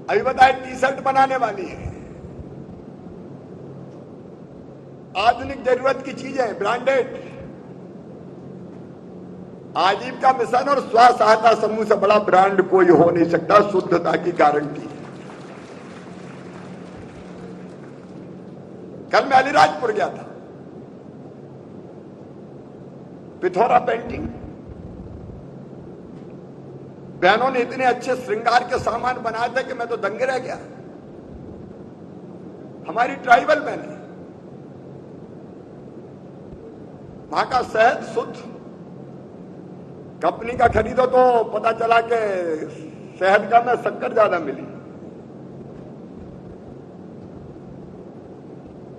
Speaker 5: अभी बताए टी शर्ट बनाने वाली है, आधुनिक जरूरत की चीजें, ब्रांडेड। आजीविका मिशन और स्व सहायता समूह से बड़ा ब्रांड कोई हो नहीं सकता, शुद्धता की गारंटी है। कल मैं अलीराजपुर गया था, पिथौरा पेंटिंग, बहनों ने इतने अच्छे श्रृंगार के सामान बनाए थे कि मैं तो दंग रह गया। हमारी ट्राइबल बहनें, वहां का शहद शुद्ध, कंपनी का खरीदो तो पता चला कि शहद का में शक्कर ज्यादा मिली।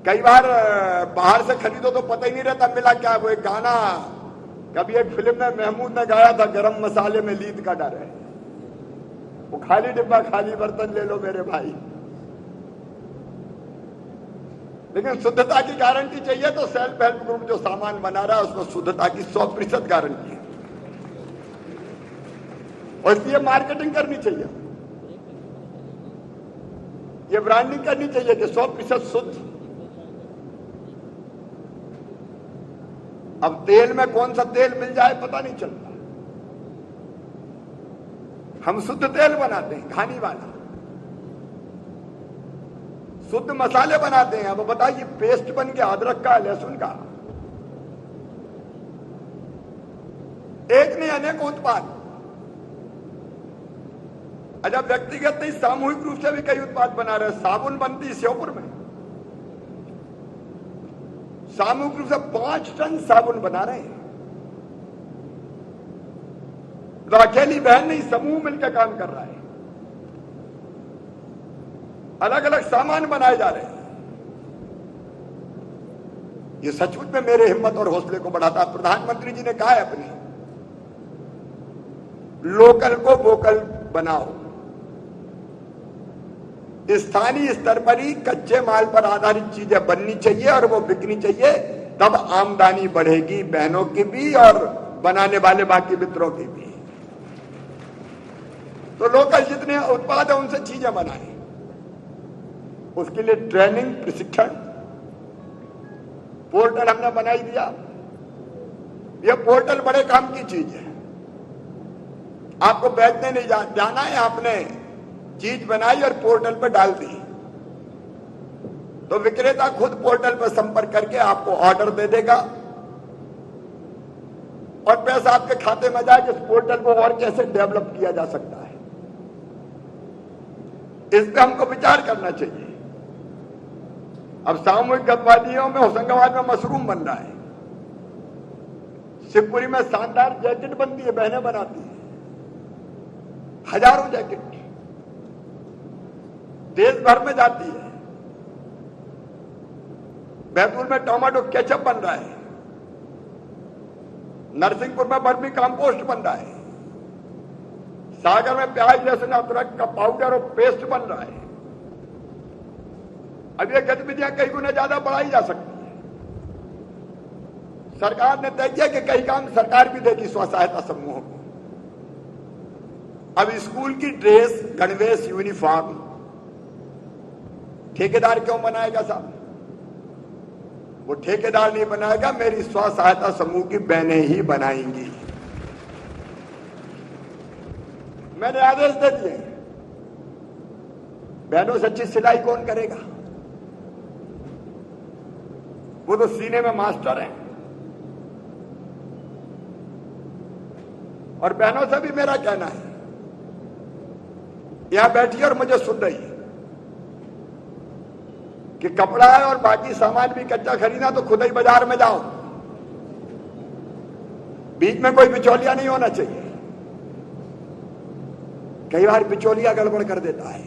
Speaker 5: कई बार बाहर से खरीदो तो पता ही नहीं रहता मिला क्या। वो एक गाना कभी एक फिल्म में महमूद ने गाया था, गरम मसाले में लीद का डर है। वो खाली डिब्बा खाली बर्तन ले लो मेरे भाई। लेकिन शुद्धता की गारंटी चाहिए तो सेल्फ हेल्प ग्रुप जो सामान बना रहा है उसको शुद्धता की 100% गारंटी है, और इसलिए मार्केटिंग करनी चाहिए, ये ब्रांडिंग करनी चाहिए कि 100% शुद्ध। अब तेल में कौन सा तेल मिल जाए पता नहीं चलता। हम शुद्ध तेल बनाते हैं, घानी वाला, शुद्ध मसाले बनाते हैं। अब बताइए पेस्ट बन गया अदरक का, लहसुन का, एक नहीं अनेक उत्पाद। जब व्यक्तिगत नहीं सामूहिक रूप से भी कई उत्पाद बना रहे हैं। साबुन बनती श्योपुर में, सामूहिक रूप से 5 टन साबुन बना रहे हैं। तो अकेली बहन नहीं, समूह मिलकर काम कर रहा है। अलग अलग सामान बनाए जा रहे हैं। ये सचमुच में मेरे हिम्मत और हौसले को बढ़ाता। प्रधानमंत्री जी ने कहा है अपनी, लोकल को वोकल बनाओ। स्थानीय स्तर पर ही कच्चे माल पर आधारित चीजें बननी चाहिए और वो बिकनी चाहिए, तब आमदनी बढ़ेगी बहनों की भी और बनाने वाले बाकी मित्रों की भी। तो लोकल जितने उत्पाद है उनसे चीजें बनाएं। उसके लिए ट्रेनिंग, प्रशिक्षण, पोर्टल हमने बनाई दिया। यह पोर्टल बड़े काम की चीज है। आपको बेचने नहीं जाना है, आपने चीज बनाई और पोर्टल पर डाल दी, तो विक्रेता खुद पोर्टल पर संपर्क करके आपको ऑर्डर दे देगा और पैसा आपके खाते में जाए। इस पोर्टल को और कैसे डेवलप किया जा सकता है, इस पे हमको विचार करना चाहिए। अब सामूहिक गतिविधियों में होशंगाबाद में मशरूम बन रहा है, शिवपुरी में शानदार जैकेट बनती है, बहनें बनाती है, हजारों जैकेट देश भर में जाती है। बैतूल में टोमेटो केचप बन रहा है, नरसिंहपुर में बर्मी कंपोस्ट बन रहा है, सागर में प्याज लहसुन अदरक का पाउडर और पेस्ट बन रहा है। अब ये गतिविधियां कई गुना ज्यादा बढ़ाई जा सकती है। सरकार ने तय किया कि कई काम सरकार भी देगी स्व सहायता समूहों को। अब स्कूल की ड्रेस, गणवेश, यूनिफॉर्म ठेकेदार क्यों बनाएगा साहब? वो ठेकेदार नहीं बनाएगा, मेरी स्व सहायता समूह की बहनें ही बनाएंगी। मैंने आदेश दे दिए, बहनों से अच्छी सिलाई कौन करेगा? वो तो सीने में मास्टर हैं। और बहनों से भी मेरा कहना है, यहां बैठी और मुझे सुन रही है कि कपड़ा है और बाकी सामान भी कच्चा खरीदना तो खुद ही बाजार में जाओ, बीच में कोई बिचौलिया नहीं होना चाहिए। कई बार बिचौलिया गड़बड़ कर देता है।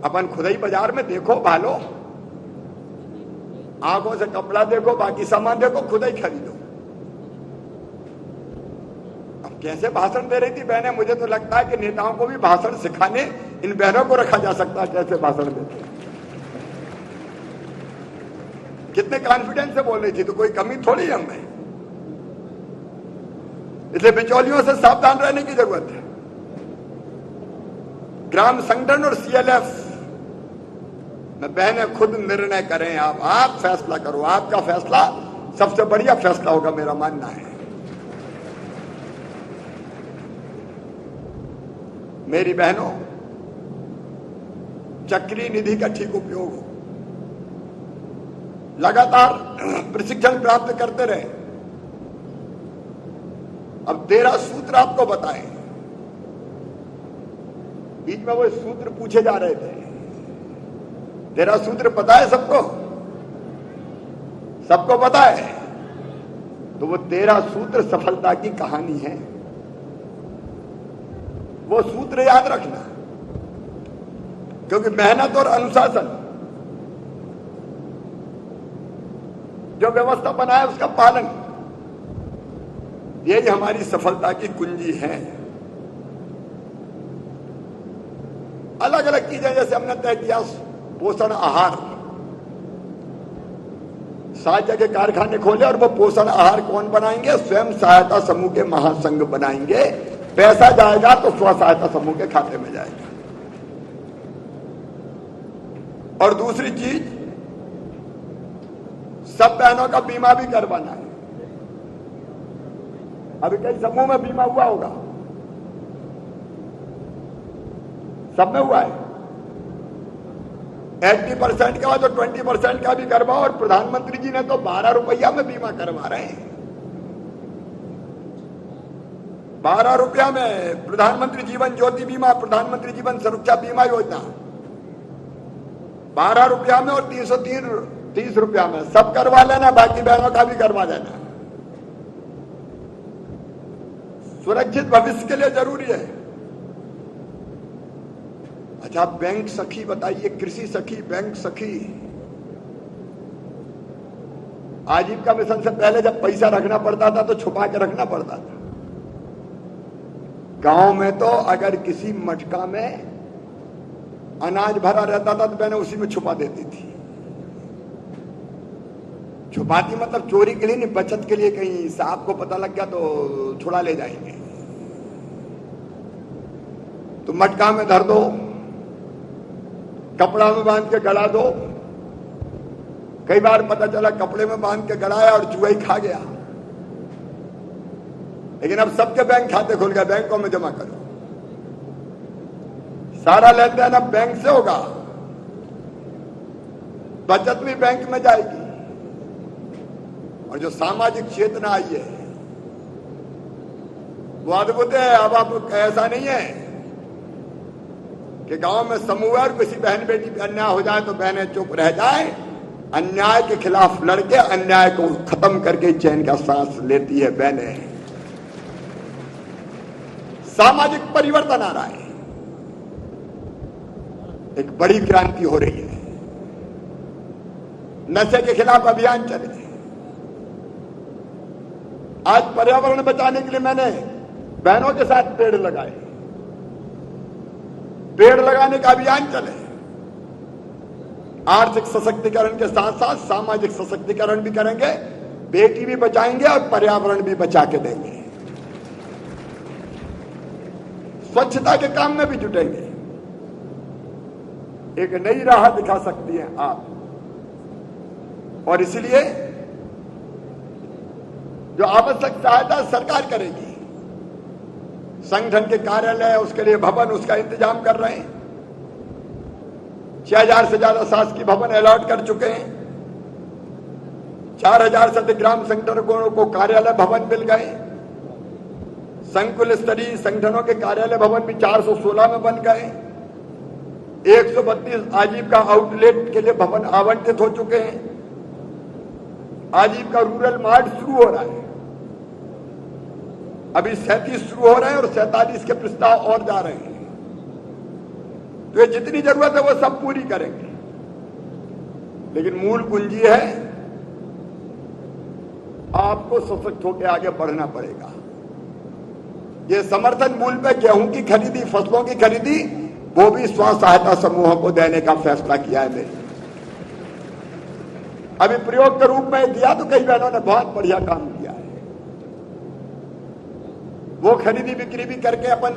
Speaker 5: अपन खुद ही बाजार में देखो, भालो, आंखों से कपड़ा देखो, बाकी सामान देखो, खुद ही खरीदो। अब कैसे भाषण दे रही थी बहनें? मुझे तो लगता है कि नेताओं को भी भाषण सिखाने इन बहनों को रखा जा सकता है, कैसे भाषण देते हैं। कितने कॉन्फिडेंस से बोल रही थी, तो कोई कमी थोड़ी है हमें। इसलिए बिचौलियों से सावधान रहने की जरूरत है। ग्राम संगठन और सीएलएफ में बहनें खुद निर्णय करें। आप फैसला करो, आपका फैसला सबसे बढ़िया फैसला होगा, मेरा मानना है। मेरी बहनों, चक्री निधि का ठीक उपयोग हो, लगातार प्रशिक्षण प्राप्त करते रहे। अब 13 सूत्र आपको बताएं। बीच में वो सूत्र पूछे जा रहे थे, 13 सूत्र पता है सबको? सबको पता है? तो वो 13 सूत्र सफलता की कहानी है। वो सूत्र याद रखना, क्योंकि मेहनत और अनुशासन, जो व्यवस्था बनाए उसका पालन, यही हमारी सफलता की कुंजी है। अलग अलग चीजें जैसे हमने तय किया, पोषण आहार, 7 जगह कारखाने खोले और वो पोषण आहार कौन बनाएंगे? स्वयं सहायता समूह के महासंघ बनाएंगे। पैसा जाएगा तो स्व सहायता समूह के खाते में जाएगा। और दूसरी चीज, सब बहनों का बीमा भी करवाना है। अभी कई समूह में बीमा हुआ होगा, सब में हुआ है। 80% का तो 20% का भी करवाओ। और प्रधानमंत्री जी ने तो 12 रुपया में बीमा करवा रहे हैं। 12 रुपया में प्रधानमंत्री जीवन ज्योति बीमा, प्रधानमंत्री जीवन सुरक्षा बीमा योजना 12 रुपया में, और 330 रुपया में। सब करवा लेना, बाकी बहनों का भी करवा लेना। सुरक्षित भविष्य के लिए जरूरी है। अच्छा, बैंक सखी बताइए, कृषि सखी, बैंक सखी। आजीविका मिशन से पहले जब पैसा रखना पड़ता था तो छुपा के रखना पड़ता था। गांव में तो अगर किसी मटका में अनाज भरा रहता था तो बहनें उसी में छुपा देती थी। छुपाती मतलब चोरी के लिए नहीं, बचत के लिए। कहीं साहब को पता लग गया तो छुड़ा ले जाएंगे। तो मटका में धर दो, कपड़ा में बांध के गला दो। कई बार पता चला कपड़े में बांध के गलाया और चूहा ही खा गया। लेकिन अब सबके बैंक खाते खुल गए, बैंकों में जमा करो। सारा लेन देन अब बैंक से होगा, बचत भी बैंक में जाएगी। और जो सामाजिक चेतना आई है वो अद्भुत है। अब आप ऐसा नहीं है कि गांव में समूह है और किसी बहन बेटी पे अन्याय हो जाए तो बहनें चुप रह जाए। अन्याय के खिलाफ लड़के अन्याय को खत्म करके चैन का सांस लेती है बहनें। सामाजिक परिवर्तन आ रहा है, एक बड़ी क्रांति हो रही है। नशे के खिलाफ अभियान चले। आज पर्यावरण बचाने के लिए मैंने बहनों के साथ पेड़ लगाए, पेड़ लगाने का अभियान चले। आर्थिक सशक्तिकरण के साथ साथ सामाजिक सशक्तिकरण भी करेंगे, बेटी भी बचाएंगे और पर्यावरण भी बचा के देंगे। स्वच्छता के काम में भी जुटेंगे। एक नई राह दिखा सकती हैं आप, और इसलिए जो आवश्यक सहायता सरकार करेगी, संगठन के कार्यालय उसके लिए भवन उसका इंतजाम कर रहे हैं। 6000 से ज्यादा शासकीय भवन अलॉट कर चुके हैं। 4000 से अधिक ग्राम संगठनों को कार्यालय भवन मिल गए। संकुल स्तरीय संगठनों के कार्यालय भवन भी 416 में बन गए। 132 आजीविका आउटलेट के लिए भवन आवंटित हो चुके हैं। आजीविका रूरल मार्ट शुरू हो रहा है। अभी 37 शुरू हो रहे हैं और 47 के प्रस्ताव और जा रहे हैं। तो ये जितनी जरूरत है वो सब पूरी करेंगे, लेकिन मूल कुंजी है आपको सशक्त होकर आगे बढ़ना पड़ेगा। ये समर्थन मूल्य पे गेहूं की खरीदी, फसलों की खरीदी, वो भी स्व सहायता समूहों को देने का फैसला किया है मैंने। अभी प्रयोग के रूप में दिया तो कई बहनों ने बहुत बढ़िया काम किया है। वो खरीदी बिक्री भी करके अपन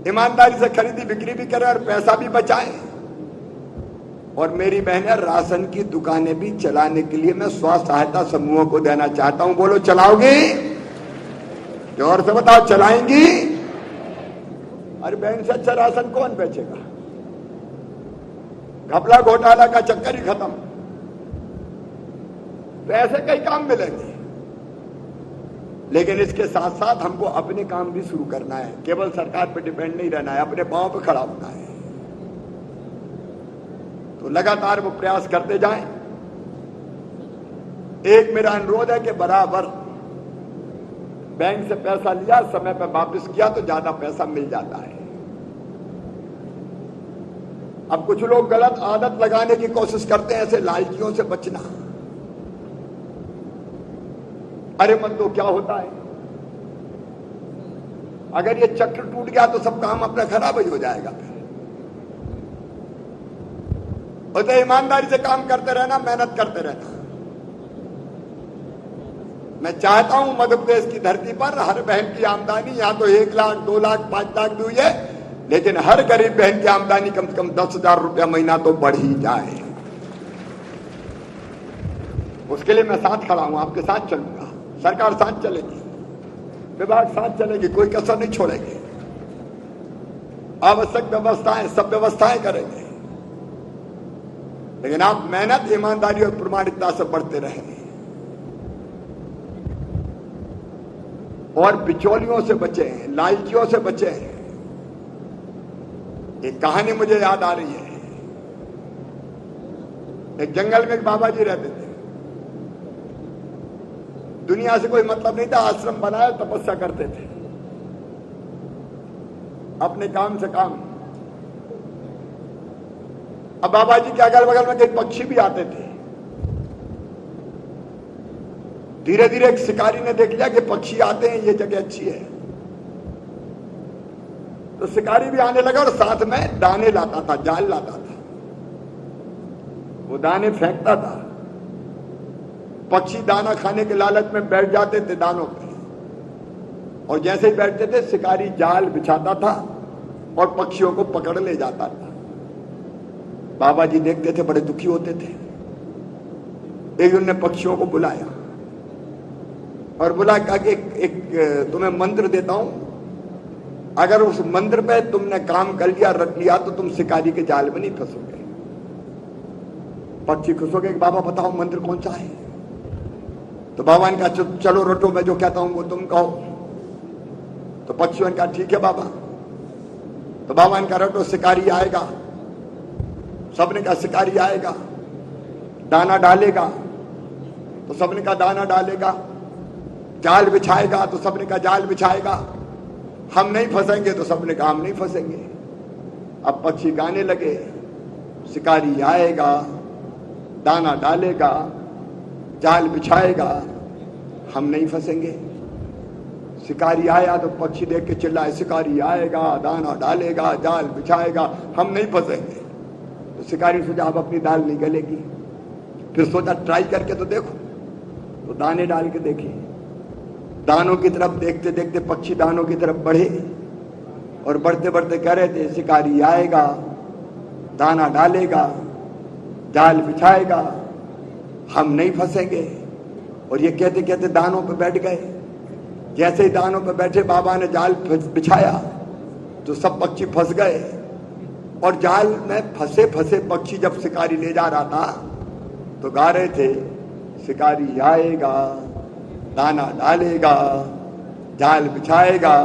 Speaker 5: ईमानदारी से खरीदी बिक्री भी करें और पैसा भी बचाएं। और मेरी बहनें, राशन की दुकानें भी चलाने के लिए मैं स्व सहायता समूहों को देना चाहता हूं। बोलो चलाओगी? जोर से बताओ, चलाएंगी? अरे बहन से अच्छा राशन कौन बेचेगा? घपला घोटाला का चक्कर ही खत्म। तो ऐसे कई काम मिलेंगे, लेकिन इसके साथ साथ हमको अपने काम भी शुरू करना है। केवल सरकार पर डिपेंड नहीं रहना है, अपने पांव पर खड़ा होना है। तो लगातार वो प्रयास करते जाएं। एक मेरा अनुरोध है कि बराबर बैंक से पैसा लिया, समय पर वापस किया तो ज्यादा पैसा मिल जाता है। अब कुछ लोग गलत आदत लगाने की कोशिश करते हैं, ऐसे लालचियों से बचना। अरे मन तो क्या होता है, अगर ये चक्र टूट गया तो सब काम अपना खराब ही हो जाएगा। फिर तो ईमानदारी से काम करते रहना, मेहनत करते रहना। मैं चाहता हूं मध्य प्रदेश की धरती पर हर बहन की आमदनी या तो 1 लाख, 2 लाख, 5 लाख भी हुई है, लेकिन हर गरीब बहन की आमदनी कम से कम 10,000 रुपया महीना तो बढ़ ही जाए। उसके लिए मैं साथ खड़ा हूं, आपके साथ चलूंगा। सरकार साथ चलेगी, विभाग साथ चलेगी, कोई कसर नहीं छोड़ेंगे। आवश्यक व्यवस्थाएं, सब व्यवस्थाएं करेंगे, लेकिन आप मेहनत, ईमानदारी और प्रामाणिकता से बढ़ते रहेंगे। और बिचौलियों से बचें, लालचियों से बचें। एक कहानी मुझे याद आ रही है। एक जंगल में एक बाबा जी रहते थे। दुनिया से कोई मतलब नहीं था, आश्रम बनाया, तपस्या करते थे, अपने काम से काम। अब बाबा जी के अगल बगल में कई पक्षी भी आते थे। धीरे धीरे एक शिकारी ने देख लिया कि पक्षी आते हैं, ये जगह अच्छी है, तो शिकारी भी आने लगा और साथ में दाने लाता था, जाल लाता था। वो दाने फेंकता था, पक्षी दाना खाने के लालच में बैठ जाते थे दानों पे, और जैसे ही बैठते थे शिकारी जाल बिछाता था और पक्षियों को पकड़ ले जाता था। बाबा जी देखते थे, बड़े दुखी होते थे। एक दिन ने पक्षियों को बुलाया और बोला कि एक तुम्हें मंत्र देता हूं, अगर उस मंत्र पे तुमने काम कर लिया, रख लिया, तो तुम शिकारी के जाल में नहीं फंसोगे। पक्षी खुश हो गए, बाबा बताओ मंत्र कौन सा है? तो बाबा ने कहा चलो रटो, मैं जो कहता हूं वो तुम कहो। तो पक्षियों ने कहा ठीक है बाबा। तो बाबा ने कहा रटो, शिकारी आएगा। सबने कहा शिकारी आएगा। दाना डालेगा तो सबने का दाना डालेगा, जाल बिछाएगा तो सबने का जाल बिछाएगा, हम नहीं फंसेंगे तो सबने का हम नहीं फंसेंगे। अब पक्षी गाने लगे, शिकारी आएगा, दाना डालेगा, जाल बिछाएगा, हम नहीं फंसेंगे। शिकारी आया तो पक्षी देख के चिल्लाए, शिकारी आएगा, दाना डालेगा, जाल बिछाएगा, हम नहीं फंसेंगे। तो शिकारी सोचा अब अपनी दाल नहीं गलेगी, फिर सोचा ट्राई करके तो देखो, तो दाने डाल के देखे। दानों की तरफ देखते देखते पक्षी दानों की तरफ बढ़े और बढ़ते बढ़ते कह रहे थे, शिकारी आएगा, दाना डालेगा, जाल बिछाएगा, हम नहीं फंसेंगे। और ये कहते कहते दानों पे बैठ गए। जैसे ही दानों पे बैठे बाबा ने जाल बिछाया तो सब पक्षी फंस गए। और जाल में फंसे फंसे पक्षी जब शिकारी ले जा रहा था तो गा रहे थे, शिकारी आएगा, दाना डालेगा, जाल बिछाएगा,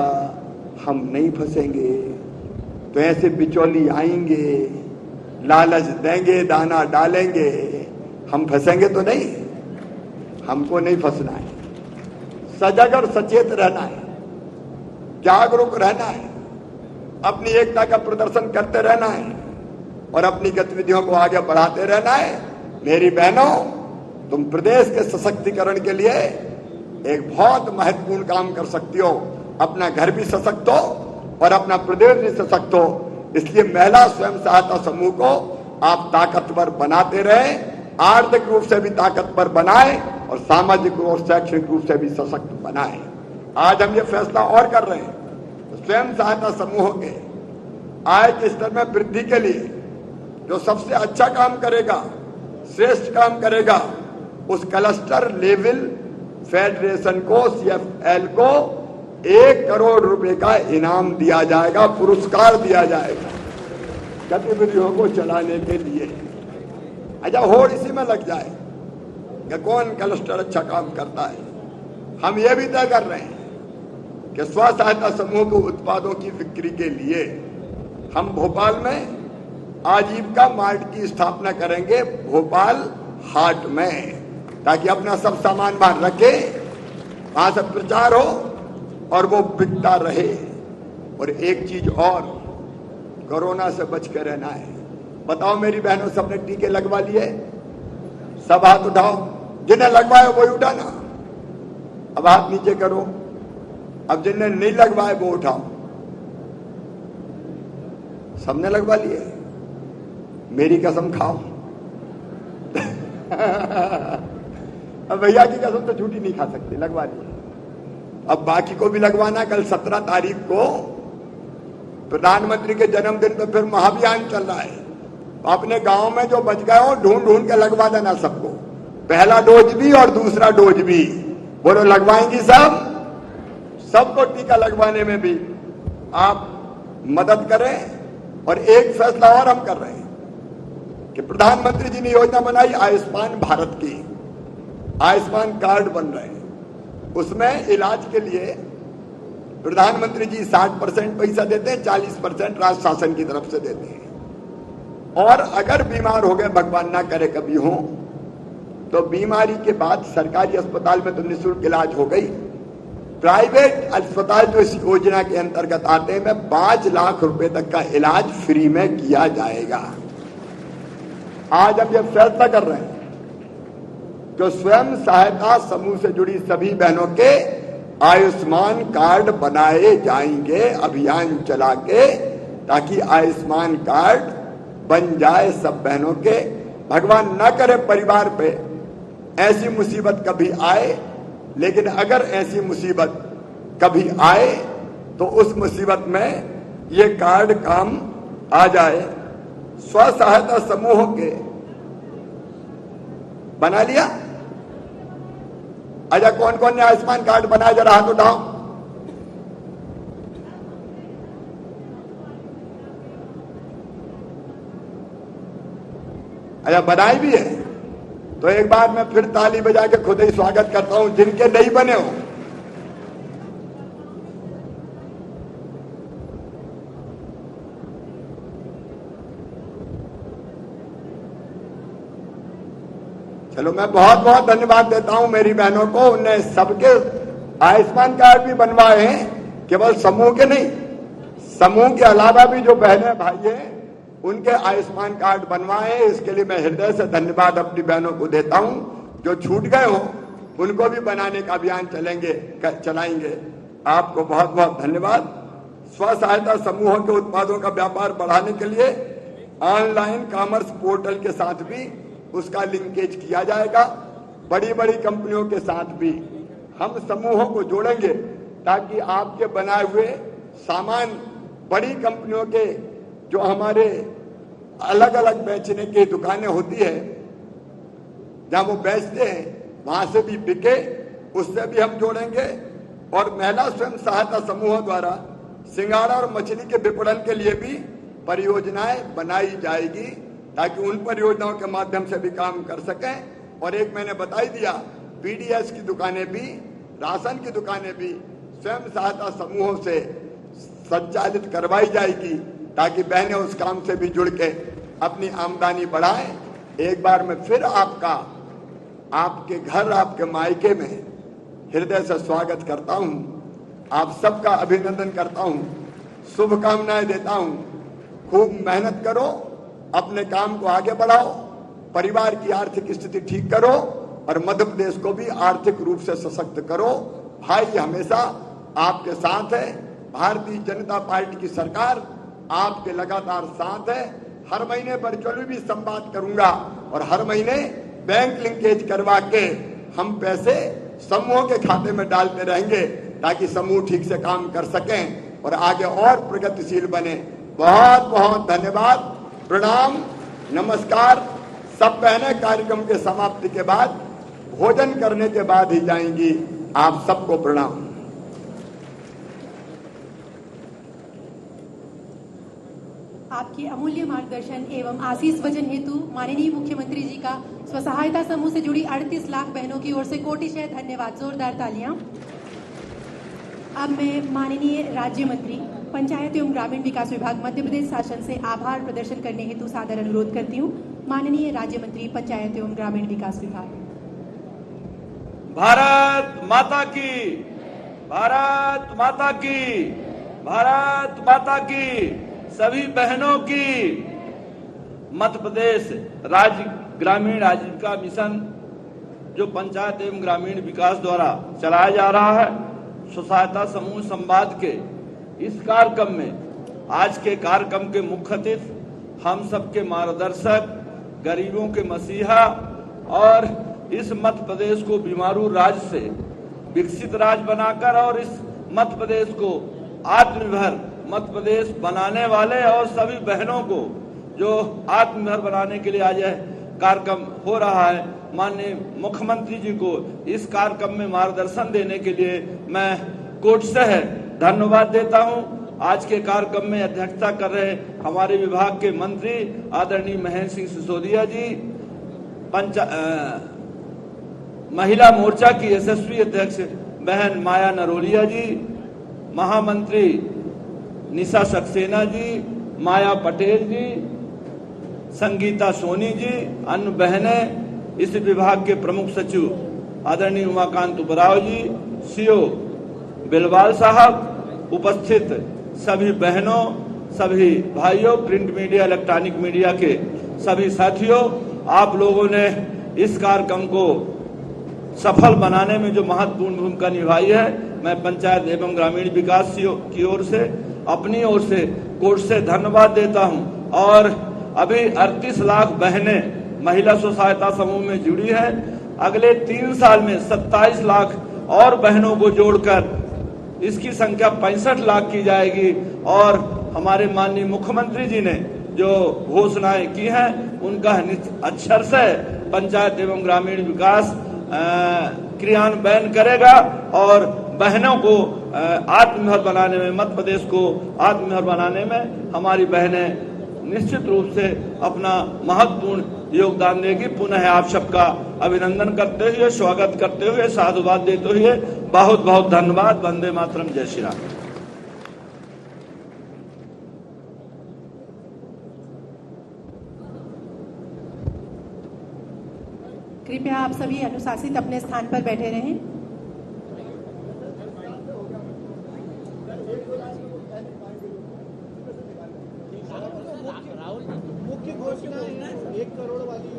Speaker 5: हम नहीं फंसेंगे। तो ऐसे बिचौली आएंगे, लालच देंगे, दाना डालेंगे, हम फंसेंगे तो नहीं, हमको नहीं फंसना है। सजग और सचेत रहना है, जागरूक रहना है, अपनी एकता का प्रदर्शन करते रहना है और अपनी गतिविधियों को आगे बढ़ाते रहना है। मेरी बहनों, तुम प्रदेश के सशक्तिकरण के लिए एक बहुत महत्वपूर्ण काम कर सकती हो। अपना घर भी सशक्त हो और अपना प्रदेश भी सशक्त हो। इसलिए महिला स्वयं सहायता समूह को आप ताकतवर बनाते रहे, आर्थिक रूप से भी ताकतवर बनाए और सामाजिक और शैक्षणिक रूप से भी सशक्त बनाए। आज हम ये फैसला और कर रहे हैं, स्वयं सहायता समूहों के आय के स्तर में वृद्धि के लिए जो सबसे अच्छा काम करेगा, श्रेष्ठ काम करेगा, उस क्लस्टर लेवल फेडरेशन को, CFL को 1 करोड़ रुपए का इनाम दिया जाएगा, पुरस्कार दिया जाएगा गतिविधियों को चलाने के लिए। अच्छा, होड़ इसी में लग जाए कि कौन क्लस्टर अच्छा काम करता है। हम ये भी तय कर रहे हैं कि स्व सहायता समूह के उत्पादों की बिक्री के लिए हम भोपाल में आजीविका मार्ट की स्थापना करेंगे, भोपाल हाट में, ताकि अपना सब सामान वहां रखे, वहां से प्रचार हो और वो बिकता रहे। और एक चीज और, कोरोना से बच के रहना है। बताओ मेरी बहनों, सबने टीके लगवा लिए? सब हाथ उठाओ, जिन्हें लगवाए वही उठाना। अब हाथ नीचे करो, अब जिन्हें नहीं लगवाए वो उठाओ। सबने लगवा लिए? मेरी कसम खाओ। अब भैया की कसम तो झूठी नहीं खा सकते, लगवा लिए। अब बाकी को भी लगवाना। कल 17 तारीख को प्रधानमंत्री के जन्मदिन पर फिर महाअभियान चल रहा है। अपने गांव में जो बच गए हो ढूंढ ढूंढ के लगवा देना सबको, पहला डोज भी और दूसरा डोज भी। बोलो, लगवाएंगी सब? सबको टीका लगवाने में भी आप मदद करें। और एक फैसला और हम कर रहे हैं कि प्रधानमंत्री जी ने योजना बनाई आयुष्मान भारत की, आयुष्मान कार्ड बन रहे हैं। उसमें इलाज के लिए प्रधानमंत्री जी 60% पैसा देते हैं, 40% राज्य शासन की तरफ से देते हैं। और अगर बीमार हो गए, भगवान ना करे कभी हो, तो बीमारी के बाद सरकारी अस्पताल में तो निःशुल्क इलाज हो गई, प्राइवेट अस्पताल जो इस योजना के अंतर्गत आते हैं, में 5 लाख रुपए तक का इलाज फ्री में किया जाएगा। आज हम ये फैसला कर रहे हैं कि स्वयं सहायता समूह से जुड़ी सभी बहनों के आयुष्मान कार्ड बनाए जाएंगे, अभियान चला के, ताकि आयुष्मान कार्ड बन जाए सब बहनों के। भगवान ना करे परिवार पे ऐसी मुसीबत कभी आए, लेकिन अगर ऐसी मुसीबत कभी आए तो उस मुसीबत में ये कार्ड काम आ जाए। स्व सहायता समूहों के बना लिया? अच्छा, कौन कौन ने आयुष्मान कार्ड बनाया, जरा हाथ उठाओ। अच्छा, बनाई भी है तो एक बार मैं फिर ताली बजा के खुद ही स्वागत करता हूं जिनके नहीं बने हो। चलो मैं बहुत बहुत धन्यवाद देता हूं मेरी बहनों को। उनने सबके आयुष्मान कार्ड भी बनवाए हैं, केवल समूह के नहीं, समूह के अलावा भी जो बहनें भाई हैं उनके आयुष्मान कार्ड बनवाए हैं। इसके लिए मैं हृदय से धन्यवाद अपनी बहनों को देता हूं। जो छूट गए हो उनको भी बनाने का अभियान चलाएंगे। आपको बहुत बहुत धन्यवाद। स्व सहायता समूहों के उत्पादों का व्यापार बढ़ाने के लिए ऑनलाइन कॉमर्स पोर्टल के साथ भी उसका लिंकेज किया जाएगा। बड़ी बड़ी कंपनियों के साथ भी हम समूहों को जोड़ेंगे ताकि आपके बनाए हुए सामान बड़ी कंपनियों के जो हमारे अलग अलग बेचने की दुकानें होती है जहां वो बेचते हैं वहां से भी बिके, उससे भी हम जोड़ेंगे। और महिला स्वयं सहायता समूहों द्वारा सिंगाड़ा और मछली के विपणन के लिए भी परियोजनाएं बनाई जाएगी ताकि उन परियोजनाओं के माध्यम से भी काम कर सकें। और एक मैंने बता ही दिया, पीडीएस की दुकानें भी, राशन की दुकानें भी स्वयं सहायता समूहों से संचालित करवाई जाएगी ताकि बहनें उस काम से भी जुड़ के अपनी आमदनी बढ़ाएं। एक बार मैं फिर आपके घर, आपके मायके में हृदय से स्वागत करता हूं। आप सबका अभिनंदन करता हूं, शुभकामनाएं देता हूं। खूब मेहनत करो, अपने काम को आगे बढ़ाओ, परिवार की आर्थिक स्थिति ठीक करो और मध्य प्रदेश को भी आर्थिक रूप से सशक्त करो। भाई हमेशा आपके साथ है। भारतीय जनता पार्टी की सरकार आपके लगातार साथ है। हर महीने वर्चुअली भी संवाद करूंगा और हर महीने बैंक लिंकेज करवा के हम पैसे समूहों के खाते में डालते रहेंगे ताकि समूह ठीक से काम कर सकें और आगे और प्रगतिशील बने। बहुत बहुत धन्यवाद, प्रणाम, नमस्कार। सब बहनें कार्यक्रम के समाप्ति के बाद भोजन करने के बाद ही जाएंगी। आप सबको प्रणाम।
Speaker 1: आपके अमूल्य मार्गदर्शन एवं आशीष वचन हेतु माननीय मुख्यमंत्री जी का स्व सहायता समूह से जुड़ी 38 लाख बहनों की ओर से कोटिशः धन्यवाद। जोरदार तालियां। अब मैं माननीय राज्य मंत्री पंचायत एवं ग्रामीण विकास विभाग मध्य प्रदेश शासन से आभार प्रदर्शन करने हेतु सादर अनुरोध करती हूँ। माननीय राज्य मंत्री पंचायत एवं ग्रामीण विकास विभाग।
Speaker 11: भारत माता की, भारत माता की, भारत माता की। सभी बहनों की मध्य प्रदेश राज्य ग्रामीण आजीविका मिशन जो पंचायत एवं ग्रामीण विकास द्वारा चलाया जा रहा है, स्व सहायता समूह संवाद के इस कार्यक्रम में आज के कार्यक्रम के मुख्य अतिथि हम सबके मार्गदर्शक, गरीबों के मसीहा और इस मध्य प्रदेश को बीमारू राज्य से विकसित राज्य बनाकर और इस मध्य प्रदेश को आत्मनिर्भर मध्य प्रदेश बनाने वाले और सभी बहनों को जो आत्मनिर्भर बनाने के लिए आज यह कार्यक्रम हो रहा है, माननीय मुख्यमंत्री जी को इस कार्यक्रम में मार्गदर्शन देने के लिए मैं कोटशः धन्यवाद देता हूं। आज के कार्यक्रम में अध्यक्षता कर रहे हमारे विभाग के मंत्री आदरणीय महेंद्र सिंह सिसोदिया जी, महिला मोर्चा की यशस्वी अध्यक्ष बहन माया नरोलिया जी, महामंत्री निशा सक्सेना जी, माया पटेल जी, संगीता सोनी जी, अन्य बहनें, इस विभाग के प्रमुख सचिव आदरणीय उमाकांत उबराव जी, सीओ बिलवाल साहब, उपस्थित सभी बहनों, सभी भाइयों, प्रिंट मीडिया, इलेक्ट्रॉनिक मीडिया के सभी साथियों, आप लोगों ने इस कार्यक्रम को सफल बनाने में जो महत्वपूर्ण भूमिका निभाई है, मैं पंचायत एवं ग्रामीण विकास की ओर से, अपनी ओर से कोर्ट से धन्यवाद देता हूं। और अभी 38 लाख बहनें महिला स्व सहायता समूह में जुड़ी हैं। अगले 3 साल में 27 लाख और बहनों को जोड़कर इसकी संख्या 65 लाख की जाएगी। और हमारे माननीय मुख्यमंत्री जी ने जो घोषणाएं की हैं उनका अक्षर से पंचायत एवं ग्रामीण विकास क्रियान्वयन करेगा और बहनों को आत्मनिर्भर बनाने में, मध्य प्रदेश को आत्मनिर्भर बनाने में हमारी बहनें निश्चित रूप से अपना महत्वपूर्ण योगदान देगी। पुनः आप सबका अभिनंदन करते हुए, स्वागत करते हुए, साधुवाद देते हुए बहुत बहुत धन्यवाद। वंदे मातरम, जय श्री राम।
Speaker 1: कृपया आप सभी अनुशासित अपने स्थान पर बैठे रहें।
Speaker 12: मुख्य घोषणा है 1 करोड़ वाली।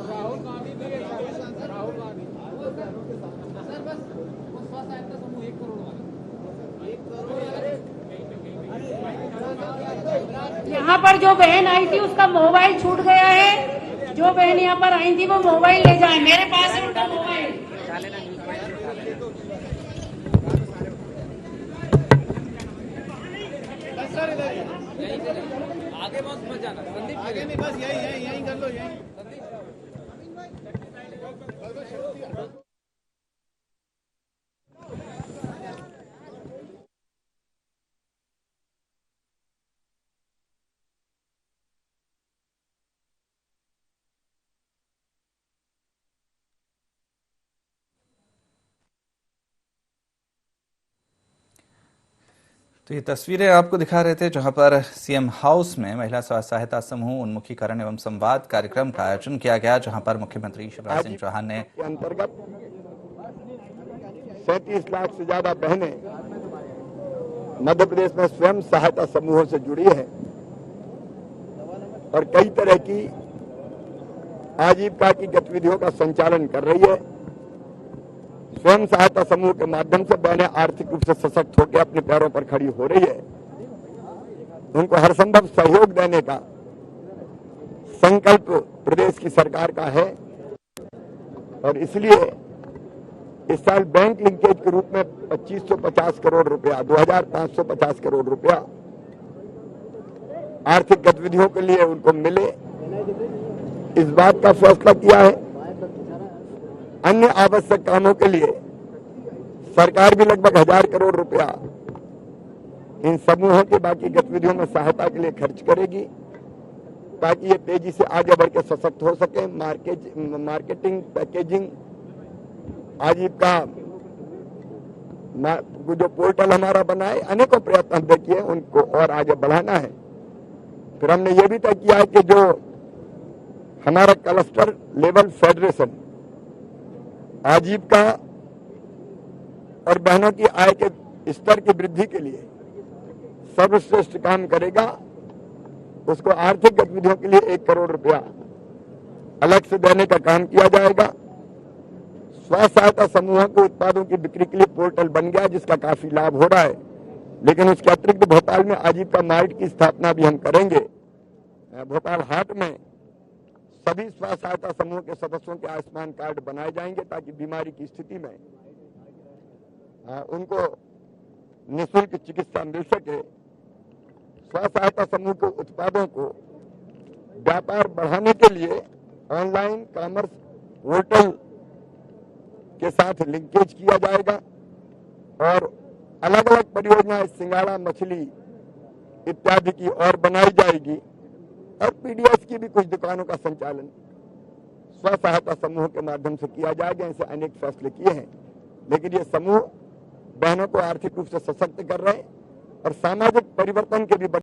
Speaker 12: राहुल गांधी सर बस स्व सहायता समूह 1 करोड़ वाली 1 करोड़।
Speaker 7: यहाँ पर जो बहन आई थी उसका मोबाइल छूट गया है। जो बहन यहाँ पर आई थी वो मोबाइल ले जाए, मेरे पास है उनका मोबाइल।
Speaker 12: आगे मत जाना संदीप, आगे नहीं, बस यही कर लो, यही।
Speaker 13: तो ये तस्वीरें आपको दिखा रहे थे जहां पर सीएम हाउस में महिला स्व सहायता समूह उन्मुखीकरण एवं संवाद कार्यक्रम का आयोजन किया गया, जहां पर मुख्यमंत्री शिवराज सिंह चौहान ने
Speaker 5: अंतर्गत 37 लाख से ज्यादा बहनें मध्य प्रदेश में स्वयं सहायता समूहों से जुड़ी है और कई तरह की आजीविका की गतिविधियों का संचालन कर रही है। स्वयं सहायता समूह के माध्यम से बहनें आर्थिक रूप से सशक्त होकर अपने पैरों पर खड़ी हो रही है। उनको हर संभव सहयोग देने का संकल्प प्रदेश की सरकार का है और इसलिए इस साल बैंक लिंकेज के रूप में 2550 करोड़ रुपया, 2550 करोड़ रुपया आर्थिक गतिविधियों के लिए उनको मिले, इस बात का फैसला किया है। अन्य आवश्यक कामों के लिए सरकार भी लगभग 1000 करोड़ रुपया इन समूहों की बाकी गतिविधियों में सहायता के लिए खर्च करेगी ताकि ये तेजी से आगे बढ़ के सशक्त हो सके। मार्केटिंग, पैकेजिंग, आजीविका जो पोर्टल हमारा बना है, अनेकों प्रयत्न हमने किए, उनको और आगे बढ़ाना है। फिर हमने ये भी तय किया है कि जो हमारा क्लस्टर लेवल फेडरेशन आजीविका और बहनों की आय के स्तर की वृद्धि के लिए सर्वश्रेष्ठ काम करेगा, उसको आर्थिक गतिविधियों के लिए 1 करोड़ रुपया अलग से देने का काम किया जाएगा। स्व सहायता समूहों के उत्पादों की बिक्री के लिए पोर्टल बन गया जिसका काफी लाभ हो रहा है, लेकिन उसके अतिरिक्त भोपाल में आजीविका मार्ट की स्थापना भी हम करेंगे। भोपाल हाट में सभी स्व सहायता समूह के सदस्यों के आयुष्मान कार्ड बनाए जाएंगे ताकि बीमारी की स्थिति में उनको निःशुल्क चिकित्सा मिल सके। स्व सहायता समूह के उत्पादों को व्यापार बढ़ाने के लिए ऑनलाइन कॉमर्स पोर्टल के साथ लिंकेज किया जाएगा और अलग अलग परियोजनाएं सिंगाड़ा, मछली इत्यादि की और बनाई जाएगी और पीडीएस की भी कुछ दुकानों का संचालन स्व सहायता समूह के माध्यम से किया जाएगा। ऐसे अनेक फैसले किए हैं, लेकिन ये समूह बहनों को आर्थिक रूप से सशक्त कर रहे हैं और सामाजिक परिवर्तन के भी